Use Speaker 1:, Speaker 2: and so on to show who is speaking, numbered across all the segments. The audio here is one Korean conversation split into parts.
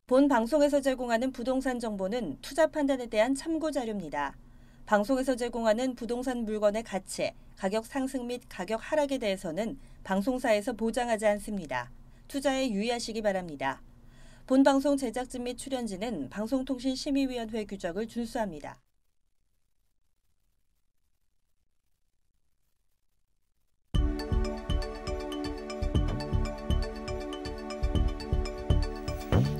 Speaker 1: 본 방송에서 제공하는 부동산 정보는 투자 판단에 대한 참고 자료입니다. 방송에서 제공하는 부동산 물건의 가치, 가격 상승 및 가격 하락에 대해서는 방송사에서 보장하지 않습니다. 투자에 유의하시기 바랍니다. 본 방송 제작진 및 출연진은 방송통신심의위원회 규정을 준수합니다.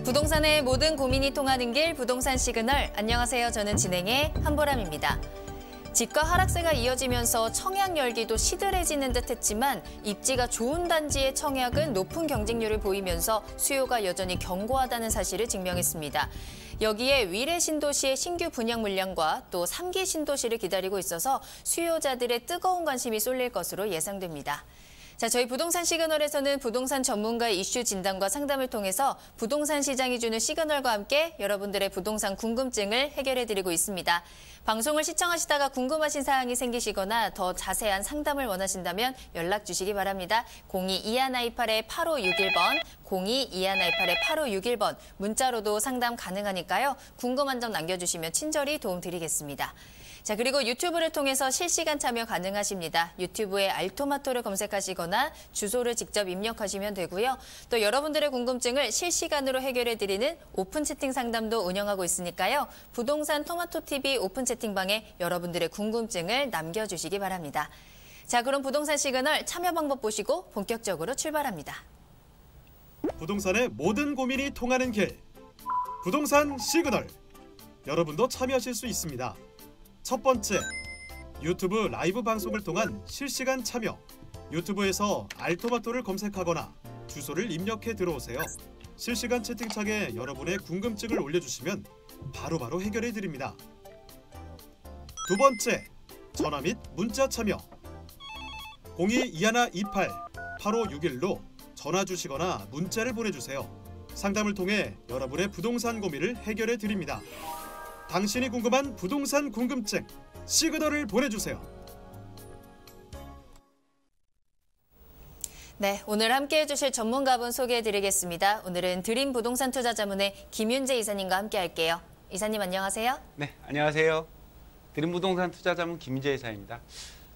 Speaker 2: 부동산의 모든 고민이 통하는 길 부동산 시그널. 안녕하세요. 저는 진행의 한보람입니다. 집가 하락세가 이어지면서 청약 열기도 시들해지는 듯했지만 입지가 좋은 단지의 청약은 높은 경쟁률을 보이면서 수요가 여전히 견고하다는 사실을 증명했습니다. 여기에 위례 신도시의 신규 분양 물량과 또 3기 신도시를 기다리고 있어서 수요자들의 뜨거운 관심이 쏠릴 것으로 예상됩니다. 자, 저희 부동산 시그널에서는 부동산 전문가의 이슈 진단과 상담을 통해서 부동산 시장이 주는 시그널과 함께 여러분들의 부동산 궁금증을 해결해드리고 있습니다. 방송을 시청하시다가 궁금하신 사항이 생기시거나 더 자세한 상담을 원하신다면 연락 주시기 바랍니다. 02-2128-8561번, 02-2128-8561번 문자로도 상담 가능하니까요. 궁금한 점 남겨주시면 친절히 도움드리겠습니다. 자, 그리고 유튜브를 통해서 실시간 참여 가능하십니다. 유튜브에 알토마토를 검색하시거나 주소를 직접 입력하시면 되고요. 또 여러분들의 궁금증을 실시간으로 해결해드리는 오픈 채팅 상담도 운영하고 있으니까요. 부동산 토마토TV 오픈 채팅방에 여러분들의 궁금증을 남겨주시기 바랍니다. 자, 그럼 부동산 시그널 참여 방법 보시고 본격적으로 출발합니다.
Speaker 3: 부동산의 모든 고민이 통하는 길, 부동산 시그널. 여러분도 참여하실 수 있습니다. 첫 번째, 유튜브 라이브 방송을 통한 실시간 참여. 유튜브에서 알토마토를 검색하거나 주소를 입력해 들어오세요. 실시간 채팅창에 여러분의 궁금증을 올려주시면 바로바로 해결해 드립니다. 두 번째, 전화 및 문자 참여. 02-2128-8561로 전화 주시거나 문자를 보내주세요. 상담을 통해 여러분의 부동산 고민을 해결해 드립니다. 당신이 궁금한 부동산 궁금증, 시그널을 보내주세요.
Speaker 2: 네, 오늘 함께해 주실 전문가분 소개해드리겠습니다. 오늘은 드림 부동산 투자자문의 김윤재 이사님과 함께할게요. 이사님 안녕하세요.
Speaker 4: 네, 안녕하세요. 드림 부동산 투자자문 김윤재 이사입니다.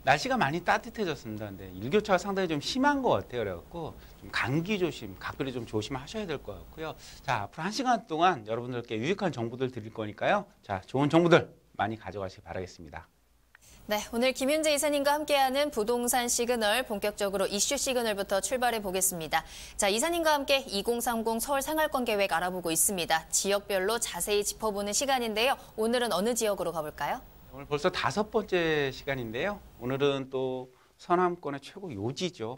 Speaker 4: 날씨가 많이 따뜻해졌습니다. 근데 일교차가 상당히 좀 심한 것 같아요. 그래갖고 좀 감기 조심, 각별히 좀 조심하셔야 될 것 같고요. 자, 앞으로 1시간 동안 여러분들께 유익한 정보들 드릴 거니까요. 자, 좋은 정보들 많이 가져가시기 바라겠습니다.
Speaker 2: 네, 오늘 김윤재 이사님과 함께하는 부동산 시그널 본격적으로 이슈 시그널부터 출발해 보겠습니다. 자, 이사님과 함께 2030 서울 생활권 계획 알아보고 있습니다. 지역별로 자세히 짚어보는 시간인데요. 오늘은 어느 지역으로 가볼까요?
Speaker 4: 오늘 벌써 5번째 시간인데요. 오늘은 또 서남권의 최고 요지죠.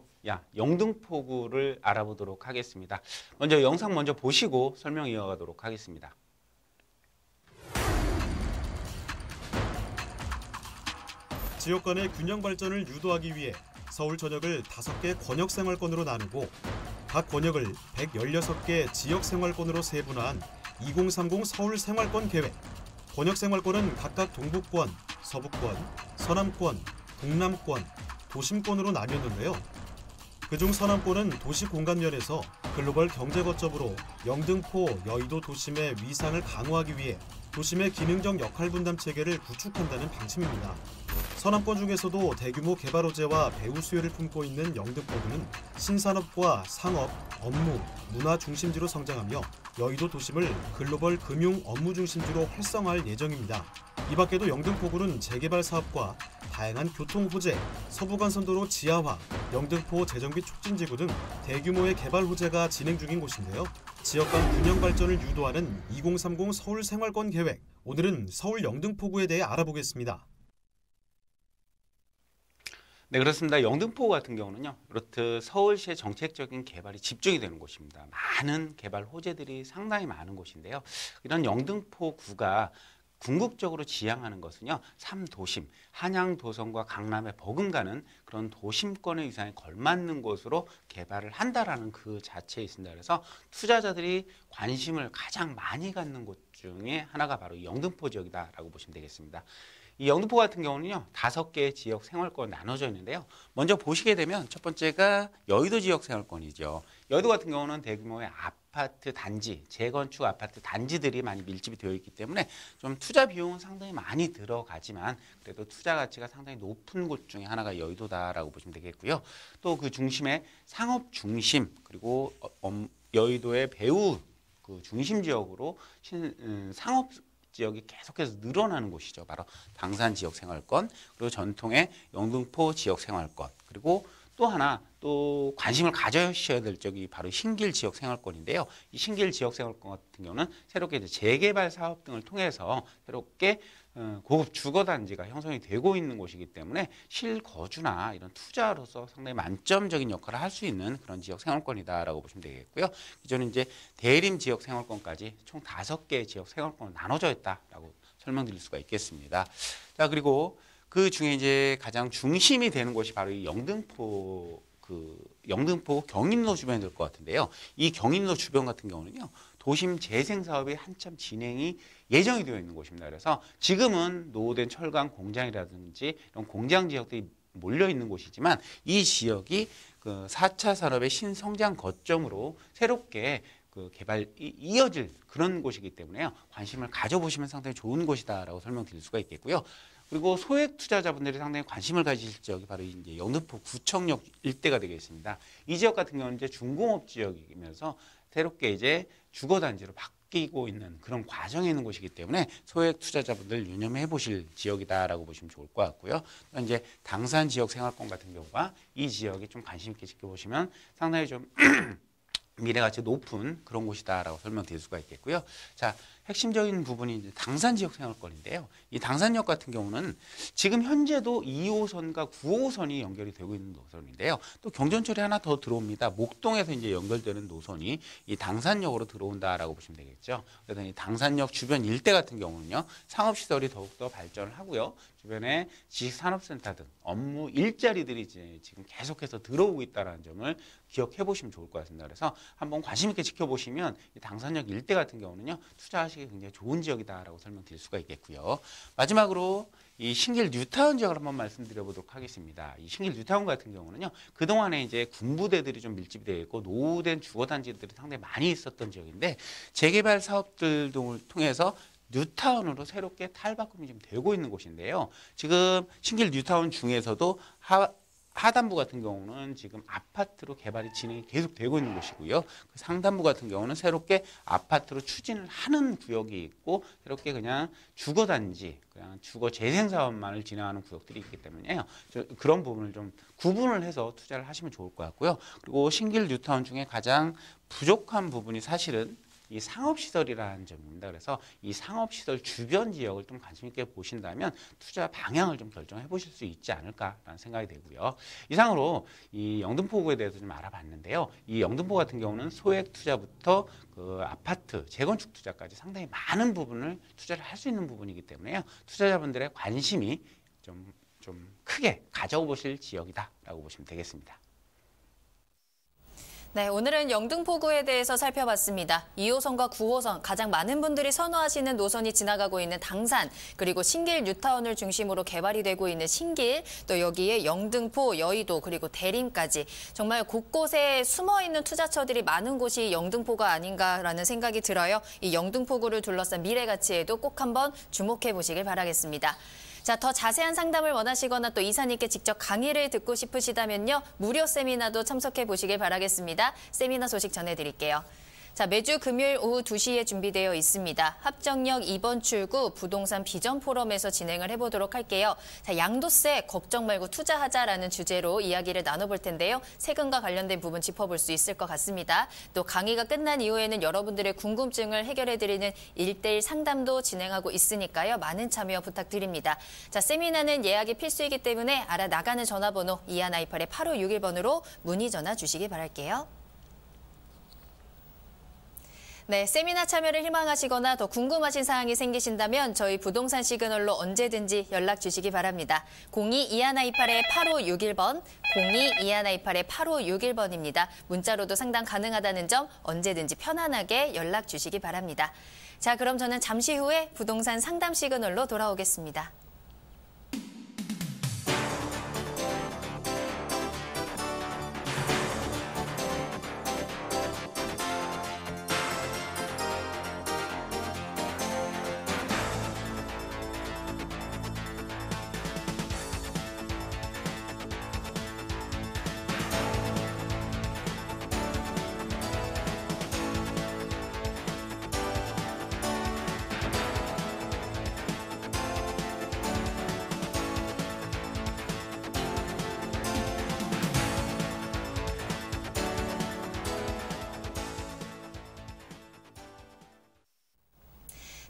Speaker 4: 영등포구를 알아보도록 하겠습니다. 먼저 영상 보시고 설명 이어가도록 하겠습니다.
Speaker 3: 지역 간의 균형 발전을 유도하기 위해 서울 전역을 5개 권역생활권으로 나누고 각 권역을 116개 지역생활권으로 세분화한 2030 서울 생활권 계획. 권역생활권은 각각 동북권, 서북권, 서남권, 동남권, 도심권으로 나뉘었는데요. 그중 서남권은 도시 공간면에서 글로벌 경제 거점으로 영등포, 여의도 도심의 위상을 강화하기 위해 도심의 기능적 역할 분담 체계를 구축한다는 방침입니다. 서남권 중에서도 대규모 개발 호재와 배후 수요를 품고 있는 영등포구는 신산업과 상업, 업무, 문화 중심지로 성장하며 여의도 도심을 글로벌 금융 업무 중심지로 활성화할 예정입니다. 이 밖에도 영등포구는 재개발 사업과 다양한 교통 호재, 서부간선도로 지하화, 영등포 재정비 촉진지구 등 대규모의 개발 호재가 진행 중인 곳인데요. 지역 간 균형 발전을 유도하는 2030 서울 생활권 계획. 오늘은 서울 영등포구에 대해 알아보겠습니다.
Speaker 4: 네, 그렇습니다. 영등포 같은 경우는요, 이렇듯 서울시의 정책적인 개발이 집중이 되는 곳입니다. 많은 개발 호재들이 상당히 많은 곳인데요. 이런 영등포구가 궁극적으로 지향하는 것은요, 3도심, 한양, 도성과 강남에 버금가는 그런 도심권의 위상에 걸맞는 곳으로 개발을 한다라는 그 자체에 있습니다. 그래서 투자자들이 관심을 가장 많이 갖는 곳 중에 하나가 바로 영등포 지역이다라고 보시면 되겠습니다. 이 영등포 같은 경우는요, 5개의 지역 생활권 나눠져 있는데요. 먼저 보시게 되면 첫 번째가 여의도 지역 생활권이죠. 여의도 같은 경우는 대규모의 아파트 단지, 재건축 아파트 단지들이 많이 밀집이 되어 있기 때문에 좀 투자 비용은 상당히 많이 들어가지만 그래도 투자 가치가 상당히 높은 곳 중에 하나가 여의도다라고 보시면 되겠고요. 또 그 중심에 상업 중심, 그리고 여의도의 배후 그 중심 지역으로 상업 지역이 계속해서 늘어나는 곳이죠. 바로 당산 지역 생활권, 그리고 전통의 영등포 지역 생활권, 그리고 또 하나 또 관심을 가져주셔야 될 적이 바로 신길 지역 생활권인데요. 이 신길 지역 생활권 같은 경우는 새롭게 이제 재개발 사업 등을 통해서 새롭게 고급 주거단지가 형성이 되고 있는 곳이기 때문에 실거주나 이런 투자로서 상당히 만점적인 역할을 할 수 있는 그런 지역 생활권이다라고 보시면 되겠고요. 기존에 이제 대림 지역 생활권까지 총 5개의 지역 생활권으로 나눠져 있다라고 설명드릴 수가 있겠습니다. 자, 그리고 그 중에 이제 가장 중심이 되는 곳이 바로 이 영등포 경인로 주변이 될 것 같은데요. 이 경인로 주변 같은 경우는요, 도심 재생 사업이 한참 진행이 예정이 되어 있는 곳입니다. 그래서 지금은 노후된 철강 공장이라든지 이런 공장 지역들이 몰려 있는 곳이지만 이 지역이 그 4차 산업의 신성장 거점으로 새롭게 그 개발이 이어질 그런 곳이기 때문에요. 관심을 가져보시면 상당히 좋은 곳이다라고 설명드릴 수가 있겠고요. 그리고 소액 투자자분들이 상당히 관심을 가지실 지역이 바로 이제 영등포 구청역 일대가 되겠습니다. 이 지역 같은 경우는 이제 중공업 지역이면서 새롭게 이제 주거단지로 바뀌고 있는 그런 과정에 있는 곳이기 때문에 소액 투자자분들 유념해 보실 지역이다라고 보시면 좋을 것 같고요. 또 이제 당산 지역 생활권 같은 경우가 이 지역에 좀 관심 있게 지켜보시면 상당히 좀 미래가치 높은 그런 곳이다라고 설명드릴 수가 있겠고요. 자, 핵심적인 부분이 이제 당산 지역 생활권인데요. 이 당산역 같은 경우는 지금 현재도 2호선과 9호선이 연결이 되고 있는 노선인데요. 또 경전철이 하나 더 들어옵니다. 목동에서 이제 연결되는 노선이 이 당산역으로 들어온다라고 보시면 되겠죠. 그래서 이 당산역 주변 일대 같은 경우는요, 상업시설이 더욱더 발전을 하고요. 주변에 지식산업센터 등 업무 일자리들이 이제 지금 계속해서 들어오고 있다는 점을 기억해 보시면 좋을 것 같습니다. 그래서 한번 관심 있게 지켜보시면 이 당산역 일대 같은 경우는요, 투자하시기 굉장히 좋은 지역이다라고 설명드릴 수가 있겠고요. 마지막으로 이 신길 뉴타운 지역을 한번 말씀드려 보도록 하겠습니다. 이 신길 뉴타운 같은 경우는요, 그동안에 이제 군부대들이 좀 밀집이 되어 있고 노후된 주거단지들이 상당히 많이 있었던 지역인데 재개발 사업들 등을 통해서 뉴타운으로 새롭게 탈바꿈이 좀 되고 있는 곳인데요. 지금 신길 뉴타운 중에서도 하단부 같은 경우는 지금 아파트로 개발이 진행이 계속 되고 있는 곳이고요. 그 상단부 같은 경우는 새롭게 아파트로 추진을 하는 구역이 있고 새롭게 그냥 주거단지, 그냥 주거 재생 사업만을 진행하는 구역들이 있기 때문에요. 그런 부분을 좀 구분을 해서 투자를 하시면 좋을 것 같고요. 그리고 신길 뉴타운 중에 가장 부족한 부분이 사실은 이 상업시설이라는 점입니다. 그래서 이 상업시설 주변 지역을 좀 관심 있게 보신다면 투자 방향을 좀 결정해 보실 수 있지 않을까라는 생각이 되고요. 이상으로 이 영등포구에 대해서 좀 알아봤는데요. 이 영등포 같은 경우는 소액 투자부터 그 아파트, 재건축 투자까지 상당히 많은 부분을 투자를 할 수 있는 부분이기 때문에요. 투자자분들의 관심이 좀 크게 가져보실 지역이다라고 보시면 되겠습니다.
Speaker 2: 네, 오늘은 영등포구에 대해서 살펴봤습니다. 2호선과 9호선, 가장 많은 분들이 선호하시는 노선이 지나가고 있는 당산, 그리고 신길 뉴타운을 중심으로 개발이 되고 있는 신길, 또 여기에 영등포, 여의도, 그리고 대림까지 정말 곳곳에 숨어있는 투자처들이 많은 곳이 영등포가 아닌가라는 생각이 들어요. 이 영등포구를 둘러싼 미래 가치에도 꼭 한번 주목해 보시길 바라겠습니다. 자, 더 자세한 상담을 원하시거나 또 이사님께 직접 강의를 듣고 싶으시다면요, 무료 세미나도 참석해 보시길 바라겠습니다. 세미나 소식 전해드릴게요. 자, 매주 금요일 오후 2시에 준비되어 있습니다. 합정역 2번 출구 부동산 비전 포럼에서 진행을 해보도록 할게요. 자, 양도세 걱정 말고 투자하자라는 주제로 이야기를 나눠볼 텐데요. 세금과 관련된 부분 짚어볼 수 있을 것 같습니다. 또 강의가 끝난 이후에는 여러분들의 궁금증을 해결해드리는 1:1 상담도 진행하고 있으니까요. 많은 참여 부탁드립니다. 자, 세미나는 예약이 필수이기 때문에 알아나가는 전화번호 2128-8561번으로 문의 전화 주시기 바랄게요. 네, 세미나 참여를 희망하시거나 더 궁금하신 사항이 생기신다면 저희 부동산 시그널로 언제든지 연락 주시기 바랍니다. 02-2128-8561번, 02-2128-8561번입니다. 문자로도 상담 가능하다는 점 언제든지 편안하게 연락 주시기 바랍니다. 자, 그럼 저는 잠시 후에 부동산 상담 시그널로 돌아오겠습니다.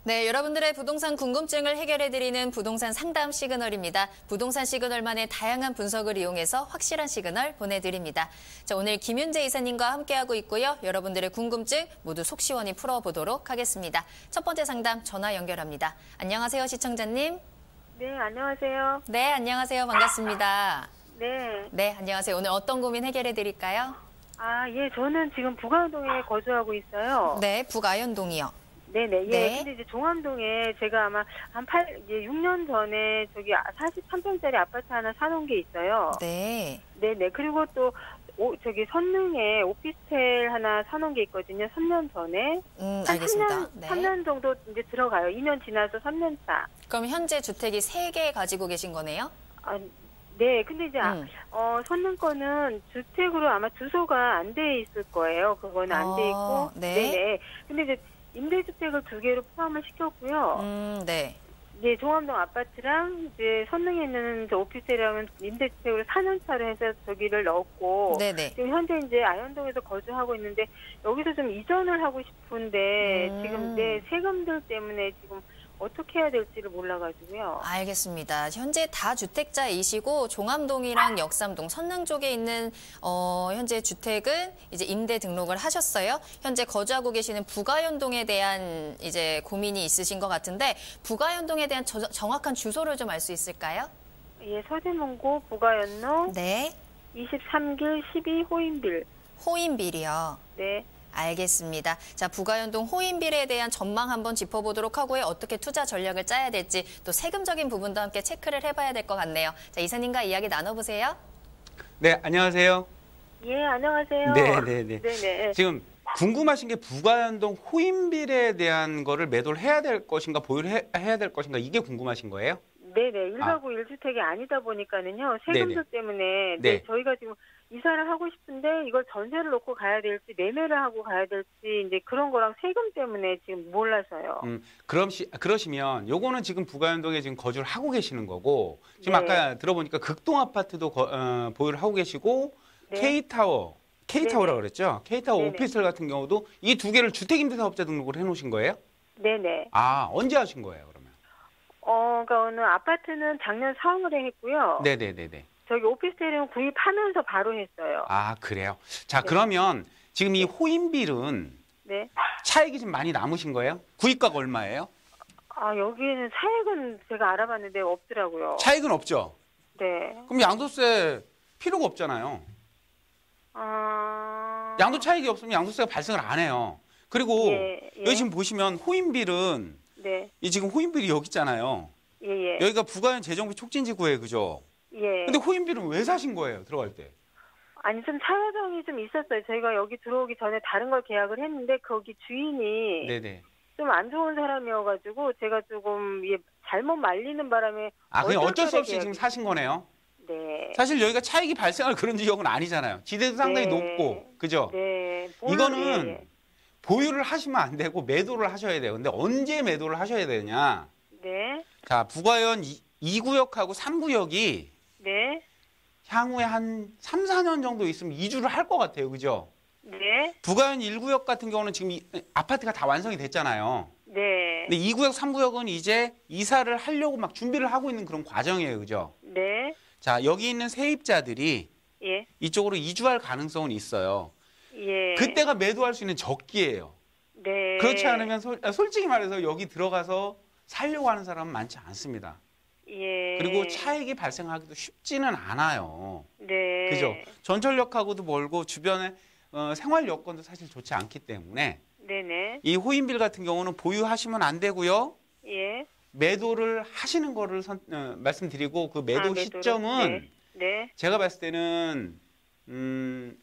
Speaker 2: 네, 여러분들의 부동산 궁금증을 해결해드리는 부동산 상담 시그널입니다. 부동산 시그널만의 다양한 분석을 이용해서 확실한 시그널 보내드립니다. 자, 오늘 김윤재 이사님과 함께하고 있고요. 여러분들의 궁금증 모두 속 시원히 풀어보도록 하겠습니다. 첫 번째 상담 전화 연결합니다. 안녕하세요, 시청자님.
Speaker 5: 네, 안녕하세요.
Speaker 2: 네, 안녕하세요. 반갑습니다.
Speaker 5: 네.
Speaker 2: 네, 안녕하세요. 오늘 어떤 고민 해결해드릴까요?
Speaker 5: 예, 저는 지금 북아현동에 거주하고 있어요.
Speaker 2: 네, 북아현동이요.
Speaker 5: 네네, 예.
Speaker 2: 네.
Speaker 5: 근데 이제 종암동에 제가 아마 이제 6년 전에 저기 43평짜리 아파트 하나 사놓은 게 있어요.
Speaker 2: 네.
Speaker 5: 네네. 그리고 또, 저기 선릉에 오피스텔 하나 사놓은 게 있거든요. 3년 전에.
Speaker 2: 알겠습니다. 네.
Speaker 5: 3년 정도 이제 들어가요. 2년 지나서 3년 차.
Speaker 2: 그럼 현재 주택이 3개 가지고 계신 거네요?
Speaker 5: 네, 근데 이제 선릉 거는 주택으로 아마 주소가 안 돼 있을 거예요. 그거는 안 돼 있고.
Speaker 2: 네.
Speaker 5: 네네. 근데 이제 임대주택을 2개로 포함을 시켰고요.
Speaker 2: 네.
Speaker 5: 네, 종암동 아파트랑 이제 선릉에 있는 저 오피스텔이랑은 임대주택으로 4년 차로 해서 저기를 넣었고.
Speaker 2: 네네.
Speaker 5: 지금 현재 이제 아현동에서 거주하고 있는데 여기서 좀 이전을 하고 싶은데 지금 내 세금들 때문에 지금 어떻게 해야 될지를 몰라가지고요.
Speaker 2: 알겠습니다. 현재 다주택자이시고 종암동이랑 역삼동, 선릉 쪽에 있는 현재 주택은 이제 임대 등록을 하셨어요. 현재 거주하고 계시는 북아현동에 대한 이제 고민이 있으신 것 같은데 북아현동에 대한 정확한 주소를 좀 알 수 있을까요?
Speaker 5: 예, 서대문구 북아현로
Speaker 2: 네.
Speaker 5: 23길 12 호인빌.
Speaker 2: 호인빌이요.
Speaker 5: 네.
Speaker 2: 알겠습니다. 자, 북아현동 호인빌에 대한 전망 한번 짚어보도록 하고요. 어떻게 투자 전략을 짜야 될지 또 세금적인 부분도 함께 체크를 해봐야 될 것 같네요. 자, 이사님과 이야기 나눠보세요.
Speaker 4: 네, 안녕하세요.
Speaker 5: 예, 안녕하세요.
Speaker 4: 네네네.
Speaker 5: 네네.
Speaker 4: 지금 궁금하신 게 북아현동 호인빌에 대한 거를 매도를 해야 될 것인가 보유를 해야 될 것인가 이게 궁금하신 거예요?
Speaker 5: 네네. 1가구 1주택이 아니다 보니까는요. 세금도
Speaker 4: 네네.
Speaker 5: 때문에
Speaker 4: 네.
Speaker 5: 저희가 지금 이사를 하고 싶은데 이걸 전세를 놓고 가야 될지 매매를 하고 가야 될지 이제 그런 거랑 세금 때문에 지금 몰라서요.
Speaker 4: 그러시면 요거는 지금 북아현동에 지금 거주를 하고 계시는 거고 지금
Speaker 5: 네.
Speaker 4: 아까 들어보니까 극동 아파트도 보유를 하고 계시고
Speaker 5: 네.
Speaker 4: K타워라고
Speaker 5: 네네.
Speaker 4: 그랬죠? K타워
Speaker 5: 네네.
Speaker 4: 오피스텔 같은 경우도 이 두 개를 주택임대사업자 등록을 해놓으신 거예요?
Speaker 5: 네네.
Speaker 4: 아, 언제 하신 거예요, 그러면?
Speaker 5: 그러니까 어느 아파트는 작년 4월에 했고요.
Speaker 4: 네네네네.
Speaker 5: 저기 오피스텔은 구입하면서 바로 했어요.
Speaker 4: 아, 그래요? 자,
Speaker 5: 네.
Speaker 4: 그러면 지금 이 호인빌은
Speaker 5: 네.
Speaker 4: 차익이 좀 많이 남으신 거예요? 구입가가 얼마예요?
Speaker 5: 여기는 차액은 제가 알아봤는데 없더라고요.
Speaker 4: 차익은 없죠?
Speaker 5: 네.
Speaker 4: 그럼 양도세 필요가 없잖아요. 양도 차익이 없으면 양도세가 발생을 안 해요. 그리고
Speaker 5: 예.
Speaker 4: 여기 지금 보시면 호인빌은
Speaker 5: 네.
Speaker 4: 이 지금 호인빌이 여기 있잖아요.
Speaker 5: 예.
Speaker 4: 여기가 북아현 재정비 촉진지구에 그죠?
Speaker 5: 예.
Speaker 4: 근데 호인빌은 왜 사신 거예요? 들어갈 때?
Speaker 5: 아니 좀 차여정이 좀 있었어요. 저희가 여기 들어오기 전에 다른 걸 계약을 했는데 거기 주인이
Speaker 4: 네네.
Speaker 5: 좀 안 좋은 사람이어가지고 제가 조금 잘못 말리는 바람에
Speaker 4: 그냥 어쩔 수 없이
Speaker 5: 계약이-
Speaker 4: 지금 사신 거네요.
Speaker 5: 네.
Speaker 4: 사실 여기가 차익이 발생할 그런 지역은 아니잖아요. 지대도 상당히
Speaker 5: 네.
Speaker 4: 높고, 그죠?
Speaker 5: 네.
Speaker 4: 이거는
Speaker 5: 예.
Speaker 4: 보유를 하시면 안 되고 매도를 하셔야 돼요. 근데 언제 매도를 하셔야 되냐?
Speaker 5: 네.
Speaker 4: 자, 북아현 2구역하고 3구역이
Speaker 5: 네.
Speaker 4: 향후에 한 3, 4년 정도 있으면 이주를 할 것 같아요. 그죠?
Speaker 5: 네.
Speaker 4: 북아현 1구역 같은 경우는 지금 아파트가 다 완성이 됐잖아요.
Speaker 5: 네.
Speaker 4: 근데 2구역, 3구역은 이제 이사를 하려고 막 준비를 하고 있는 그런 과정이에요. 그죠?
Speaker 5: 네.
Speaker 4: 자, 여기 있는 세입자들이
Speaker 5: 예.
Speaker 4: 이쪽으로 이주할 가능성은 있어요.
Speaker 5: 예.
Speaker 4: 그때가 매도할 수 있는 적기예요.
Speaker 5: 네.
Speaker 4: 그렇지 않으면 솔직히 말해서 여기 들어가서 살려고 하는 사람은 많지 않습니다.
Speaker 5: 예.
Speaker 4: 그리고 차익이 발생하기도 쉽지는 않아요.
Speaker 5: 네.
Speaker 4: 그죠? 전철역하고도 멀고 주변에 생활 여건도 사실 좋지 않기 때문에
Speaker 5: 네네.
Speaker 4: 이 호인빌 같은 경우는 보유하시면 안 되고요.
Speaker 5: 예.
Speaker 4: 매도를 하시는 거를 말씀드리고 그 매도
Speaker 5: 매도로?
Speaker 4: 시점은
Speaker 5: 네.
Speaker 4: 제가 봤을 때는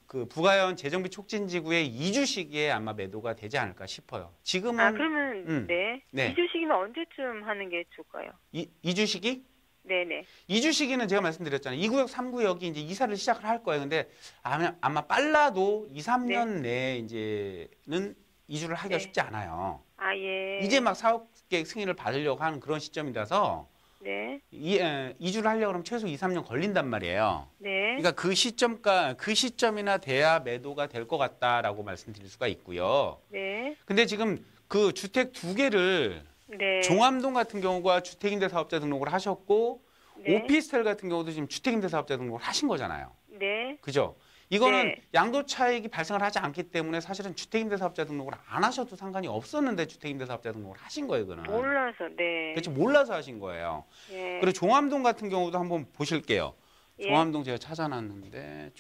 Speaker 4: 그 북아현 재정비 촉진지구의 이주 시기에 아마 매도가 되지 않을까 싶어요. 지금은
Speaker 5: 그러면
Speaker 4: 네.
Speaker 5: 이주 시기는 언제쯤 하는 게 좋을까요?
Speaker 4: 이주 시기?
Speaker 5: 네네.
Speaker 4: 이주 시기는 제가 말씀드렸잖아요. 2구역, 3구역이 이제 이사를 시작을 할 거예요. 근데 아마 빨라도 2, 3년 내에 이제는 이주를 하기가
Speaker 5: 네.
Speaker 4: 쉽지 않아요.
Speaker 5: 예.
Speaker 4: 이제 막 사업계획 승인을 받으려고 하는 그런 시점이라서
Speaker 5: 네.
Speaker 4: 이주를 하려고 하면 최소 2, 3년 걸린단 말이에요.
Speaker 5: 네.
Speaker 4: 그러니까 그 시점이나 돼야 매도가 될 것 같다라고 말씀드릴 수가 있고요.
Speaker 5: 네.
Speaker 4: 근데 지금 그 주택 2개를
Speaker 5: 네.
Speaker 4: 종암동 같은 경우가 주택임대사업자 등록을 하셨고
Speaker 5: 네.
Speaker 4: 오피스텔 같은 경우도 지금 주택임대사업자 등록을 하신 거잖아요.
Speaker 5: 네.
Speaker 4: 그죠? 이거는
Speaker 5: 네.
Speaker 4: 양도차익이 발생을 하지 않기 때문에 사실은 주택임대사업자 등록을 안 하셔도 상관이 없었는데 주택임대사업자 등록을 하신 거예요, 이거는.
Speaker 5: 몰라서, 네.
Speaker 4: 그렇죠. 몰라서 하신 거예요.
Speaker 5: 예.
Speaker 4: 그리고 종암동 같은 경우도 한번 보실게요.
Speaker 5: 예.
Speaker 4: 종암동 제가 찾아놨는데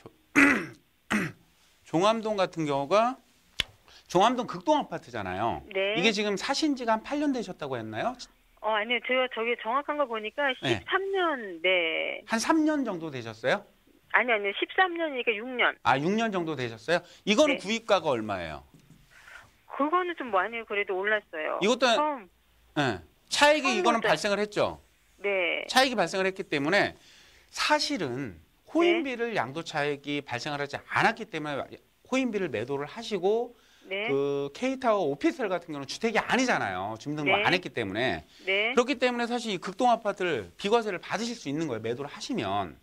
Speaker 4: 종암동 같은 경우가 종암동 극동 아파트잖아요.
Speaker 5: 네.
Speaker 4: 이게 지금 사신 지가 한 8년 되셨다고 했나요?
Speaker 5: 아니요. 제가 저기 정확한 거 보니까
Speaker 4: 네.
Speaker 5: 13년, 네.
Speaker 4: 한 3년 정도 되셨어요?
Speaker 5: 아니요. 13년이니까 6년.
Speaker 4: 아, 6년 정도 되셨어요? 이거는
Speaker 5: 네.
Speaker 4: 구입가가 얼마예요?
Speaker 5: 그거는 좀 많이 그래도 올랐어요.
Speaker 4: 이것도
Speaker 5: 처음,
Speaker 4: 예. 차익이 이거는
Speaker 5: 처음부터.
Speaker 4: 발생을 했죠.
Speaker 5: 네.
Speaker 4: 차익이 발생을 했기 때문에 사실은 호인비를 양도차익이 발생을 하지 않았기 때문에 호인비를 매도를 하시고
Speaker 5: 네.
Speaker 4: 그 K타워 오피스텔 같은 경우는 주택이 아니잖아요. 주민등록
Speaker 5: 네.
Speaker 4: 안 했기 때문에.
Speaker 5: 네.
Speaker 4: 그렇기 때문에 사실 이 극동 아파트를 비과세를 받으실 수 있는 거예요. 매도를 하시면.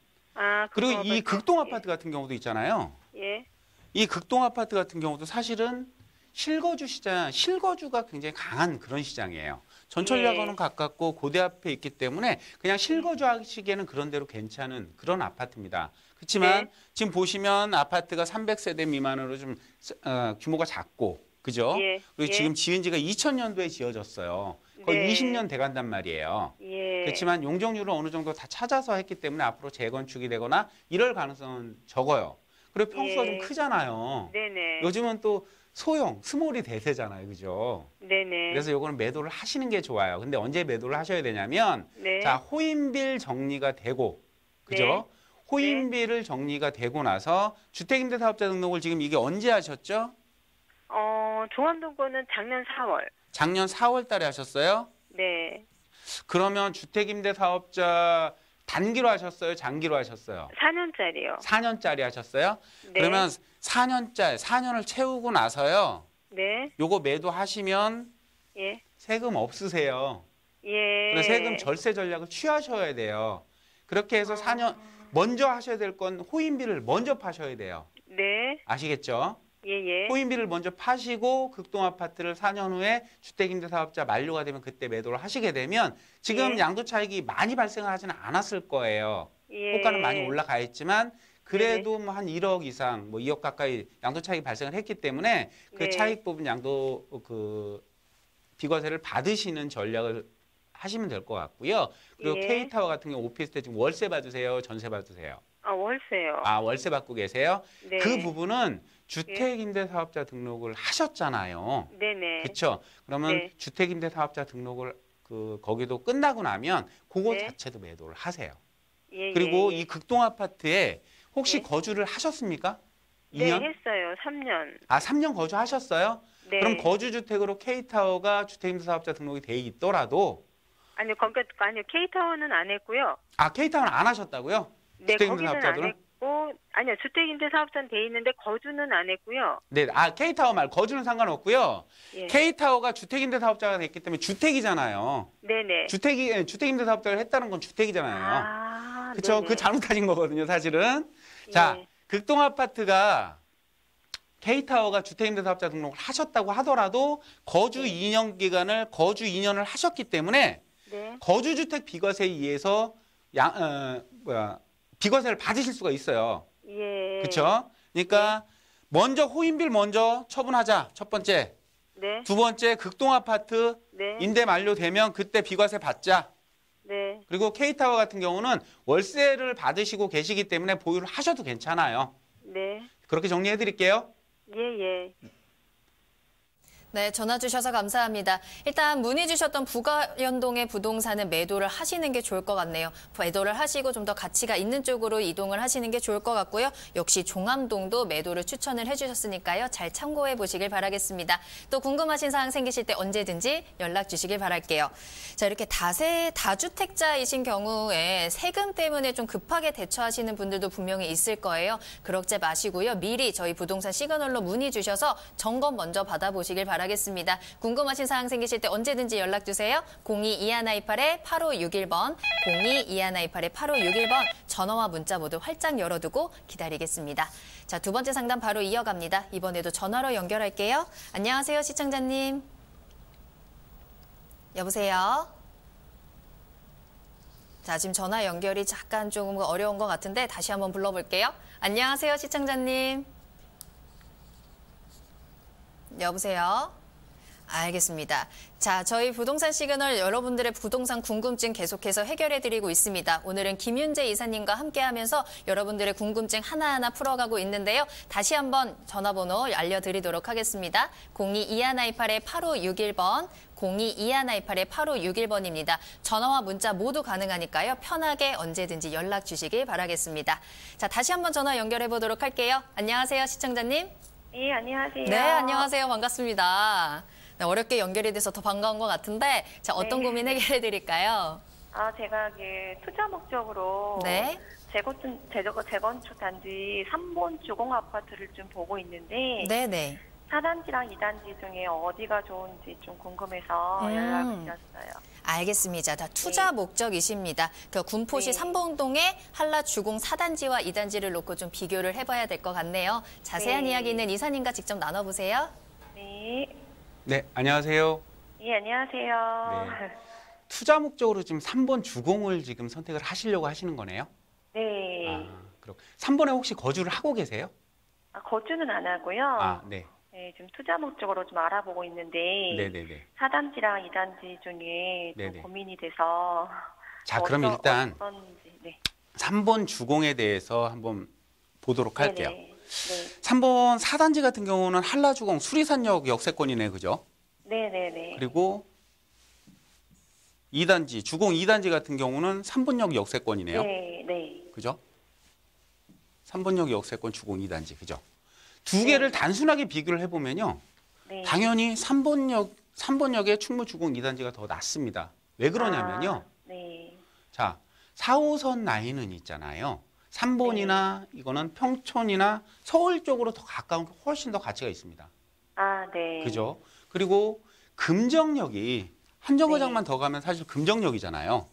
Speaker 4: 그리고 이 극동 아파트 같은 경우도 있잖아요.
Speaker 5: 예.
Speaker 4: 이 극동 아파트 같은 경우도 사실은 실거주가 굉장히 강한 그런 시장이에요. 전철역과는
Speaker 5: 예.
Speaker 4: 가깝고 고대 앞에 있기 때문에 그냥 실거주하시기에는 그런 대로 괜찮은 그런 아파트입니다. 그렇지만
Speaker 5: 네.
Speaker 4: 지금 보시면 아파트가 300세대 미만으로 좀 규모가 작고, 그죠?
Speaker 5: 예.
Speaker 4: 그리고
Speaker 5: 예.
Speaker 4: 지금 지은 지가 2000년도에 지어졌어요. 거의
Speaker 5: 네.
Speaker 4: 20년 돼간단 말이에요.
Speaker 5: 예.
Speaker 4: 그렇지만 용적률을 어느 정도 다 찾아서 했기 때문에 앞으로 재건축이 되거나 이럴 가능성은 적어요. 그리고 평수가
Speaker 5: 예.
Speaker 4: 좀 크잖아요.
Speaker 5: 네네.
Speaker 4: 요즘은 또 소형, 스몰이 대세잖아요. 그죠?
Speaker 5: 네네.
Speaker 4: 그래서 요거는 매도를 하시는 게 좋아요. 근데 언제 매도를 하셔야 되냐면
Speaker 5: 네.
Speaker 4: 자, 호인빌 정리가 되고, 그죠?
Speaker 5: 네.
Speaker 4: 호인비를 정리가 되고 나서 주택임대사업자 등록을 지금 이게 언제 하셨죠?
Speaker 5: 종암동 거는 작년 4월.
Speaker 4: 작년 4월 달에 하셨어요?
Speaker 5: 네.
Speaker 4: 그러면 주택임대사업자 단기로 하셨어요? 장기로 하셨어요?
Speaker 5: 4년짜리요.
Speaker 4: 4년짜리 하셨어요?
Speaker 5: 네.
Speaker 4: 그러면 4년을 채우고 나서요.
Speaker 5: 네.
Speaker 4: 요거 매도하시면
Speaker 5: 예.
Speaker 4: 세금 없으세요.
Speaker 5: 예.
Speaker 4: 그래서 세금 절세 전략을 취하셔야 돼요. 그렇게 해서 4년 먼저 하셔야 될 건 호인비를 먼저 파셔야 돼요.
Speaker 5: 네.
Speaker 4: 아시겠죠?
Speaker 5: 예.
Speaker 4: 호인비를 먼저 파시고 극동 아파트를 4년 후에 주택임대사업자 만료가 되면 그때 매도를 하시게 되면 지금
Speaker 5: 예.
Speaker 4: 양도 차익이 많이 발생을 하지는 않았을 거예요.
Speaker 5: 예.
Speaker 4: 호가는 많이 올라가 있지만 그래도 뭐 한 1억 이상, 뭐 2억 가까이 양도 차익이 발생을 했기 때문에 그
Speaker 5: 네.
Speaker 4: 차익 부분 양도 그 비과세를 받으시는 전략을 하시면 될 것 같고요. 그리고
Speaker 5: 예.
Speaker 4: K타워 같은 경우 오피스텔 지금 월세 받으세요? 전세 받으세요?
Speaker 5: 월세요.
Speaker 4: 아, 월세 받고 계세요?
Speaker 5: 네.
Speaker 4: 그 부분은 주택임대사업자 등록을 하셨잖아요.
Speaker 5: 네네.
Speaker 4: 그렇죠? 그러면
Speaker 5: 네.
Speaker 4: 주택임대사업자 등록을 거기도 끝나고 나면 그거
Speaker 5: 네.
Speaker 4: 자체도 매도를 하세요.
Speaker 5: 예.
Speaker 4: 그리고
Speaker 5: 예.
Speaker 4: 이 극동 아파트에 혹시
Speaker 5: 네.
Speaker 4: 거주를 하셨습니까?
Speaker 5: 네,
Speaker 4: 2년?
Speaker 5: 했어요. 3년.
Speaker 4: 아, 3년 거주하셨어요?
Speaker 5: 네.
Speaker 4: 그럼 거주주택으로 K타워가 주택임대사업자 등록이 돼 있더라도
Speaker 5: 아니요, K타워는 안 했고요.
Speaker 4: 아, K타워는 안 하셨다고요?
Speaker 5: 네, 거기는 안
Speaker 4: 주택임대사업자들은?
Speaker 5: 했고, 아니요, 주택임대사업자는 돼 있는데 거주는 안 했고요.
Speaker 4: 네, 아, K타워 말 거주는 상관없고요.
Speaker 5: 예.
Speaker 4: K타워가 주택임대사업자가 됐기 때문에 주택이잖아요.
Speaker 5: 네네.
Speaker 4: 주택임대사업자를 했다는 건 주택이잖아요. 그렇죠?
Speaker 5: 네네.
Speaker 4: 그 잘못하신 거거든요, 사실은.
Speaker 5: 예.
Speaker 4: 자, 극동 아파트가 K타워가 주택임대사업자 등록을 하셨다고 하더라도 거주 2년 기간을 거주 2년을 하셨기 때문에
Speaker 5: 네.
Speaker 4: 거주주택 비과세에 의해서 비과세를 받으실 수가 있어요.
Speaker 5: 예.
Speaker 4: 그렇죠? 그러니까 먼저 호인비를 먼저 처분하자. 첫 번째.
Speaker 5: 네.
Speaker 4: 두 번째 극동 아파트
Speaker 5: 네.
Speaker 4: 임대 만료되면 그때 비과세 받자.
Speaker 5: 네.
Speaker 4: 그리고 K타워 같은 경우는 월세를 받으시고 계시기 때문에 보유를 하셔도 괜찮아요.
Speaker 5: 네.
Speaker 4: 그렇게 정리해 드릴게요.
Speaker 5: 예.
Speaker 2: 네, 전화 주셔서 감사합니다. 일단 문의 주셨던 부가연동의 부동산은 매도를 하시는 게 좋을 것 같네요. 매도를 하시고 좀 더 가치가 있는 쪽으로 이동을 하시는 게 좋을 것 같고요. 역시 종암동도 매도를 추천을 해주셨으니까요. 잘 참고해 보시길 바라겠습니다. 또 궁금하신 사항 생기실 때 언제든지 연락 주시길 바랄게요. 자, 이렇게 다주택자이신 경우에 세금 때문에 좀 급하게 대처하시는 분들도 분명히 있을 거예요. 그러지 마시고요. 미리 저희 부동산 시그널로 문의 주셔서 점검 먼저 받아보시길 바랍니다. 궁금하신 사항 생기실 때 언제든지 연락 주세요. 02-2128-8561번, 02-2128-8561번 전화와 문자 모두 활짝 열어두고 기다리겠습니다. 자, 두 번째 상담 바로 이어갑니다. 이번에도 전화로 연결할게요. 안녕하세요, 시청자님. 여보세요? 자, 지금 전화 연결이 잠깐 조금 어려운 것 같은데 다시 한번 불러볼게요. 안녕하세요, 시청자님. 여보세요? 알겠습니다. 자, 저희 부동산 시그널 여러분들의 부동산 궁금증 계속해서 해결해드리고 있습니다. 오늘은 김윤재 이사님과 함께하면서 여러분들의 궁금증 하나하나 풀어가고 있는데요. 다시 한번 전화번호 알려드리도록 하겠습니다. 022128-8561번, 022128-8561번입니다. 전화와 문자 모두 가능하니까요. 편하게 언제든지 연락 주시길 바라겠습니다. 자, 다시 한번 전화 연결해 보도록 할게요. 안녕하세요, 시청자님.
Speaker 5: 예, 안녕하세요.
Speaker 2: 네, 안녕하세요. 반갑습니다. 네, 어렵게 연결이 돼서 더 반가운 것 같은데, 자, 어떤
Speaker 5: 네.
Speaker 2: 고민 해결해 드릴까요?
Speaker 5: 제가 투자 목적으로
Speaker 2: 네.
Speaker 5: 재건축 단지 3번 주공 아파트를 좀 보고 있는데
Speaker 2: 네네.
Speaker 5: 4단지랑 2단지 중에 어디가 좋은지 좀 궁금해서 연락을 드렸어요.
Speaker 2: 알겠습니다. 다 투자
Speaker 5: 네.
Speaker 2: 목적이십니다. 그 군포시
Speaker 5: 네.
Speaker 2: 삼봉동의 한라 주공 4단지와 2단지를 놓고 좀 비교를 해봐야 될 것 같네요. 자세한
Speaker 5: 네.
Speaker 2: 이야기는 이사님과 직접 나눠보세요.
Speaker 5: 네.
Speaker 4: 네, 안녕하세요.
Speaker 5: 예, 안녕하세요.
Speaker 4: 네. 투자 목적으로 지금 3번 주공을 지금 선택을 하시려고 하시는 거네요?
Speaker 5: 네.
Speaker 4: 그럼 3번에 혹시 거주를 하고 계세요?
Speaker 5: 거주는 안 하고요.
Speaker 4: 네.
Speaker 5: 네, 지금 투자 목적으로 좀 알아보고 있는데
Speaker 4: 네네네.
Speaker 5: 4단지랑 2단지 중에 좀
Speaker 4: 네네.
Speaker 5: 고민이 돼서
Speaker 4: 자, 그럼 일단
Speaker 5: 어떤지. 네.
Speaker 4: 3번 주공에 대해서 한번 보도록 할게요.
Speaker 5: 네네. 네.
Speaker 4: 3번 4단지 같은 경우는 한라주공 수리산역 역세권이네, 그죠?
Speaker 5: 네네네.
Speaker 4: 그리고 2단지, 주공 2단지 같은 경우는 3번역 역세권이네요.
Speaker 5: 네, 네.
Speaker 4: 그죠? 3번역 역세권 주공 2단지, 그죠? 두 개를 단순하게 비교를 해보면요.
Speaker 5: 네.
Speaker 4: 당연히 3번역의 충무 주공 2단지가 더 낫습니다. 왜 그러냐면요.
Speaker 5: 네.
Speaker 4: 자, 4호선 라인은 있잖아요. 3번이나 이거는 평촌이나 서울 쪽으로 더 가까운 게 훨씬 더 가치가 있습니다.
Speaker 5: 네.
Speaker 4: 그죠? 그리고 금정역이 한 정거장만 더 가면 사실 금정역이잖아요.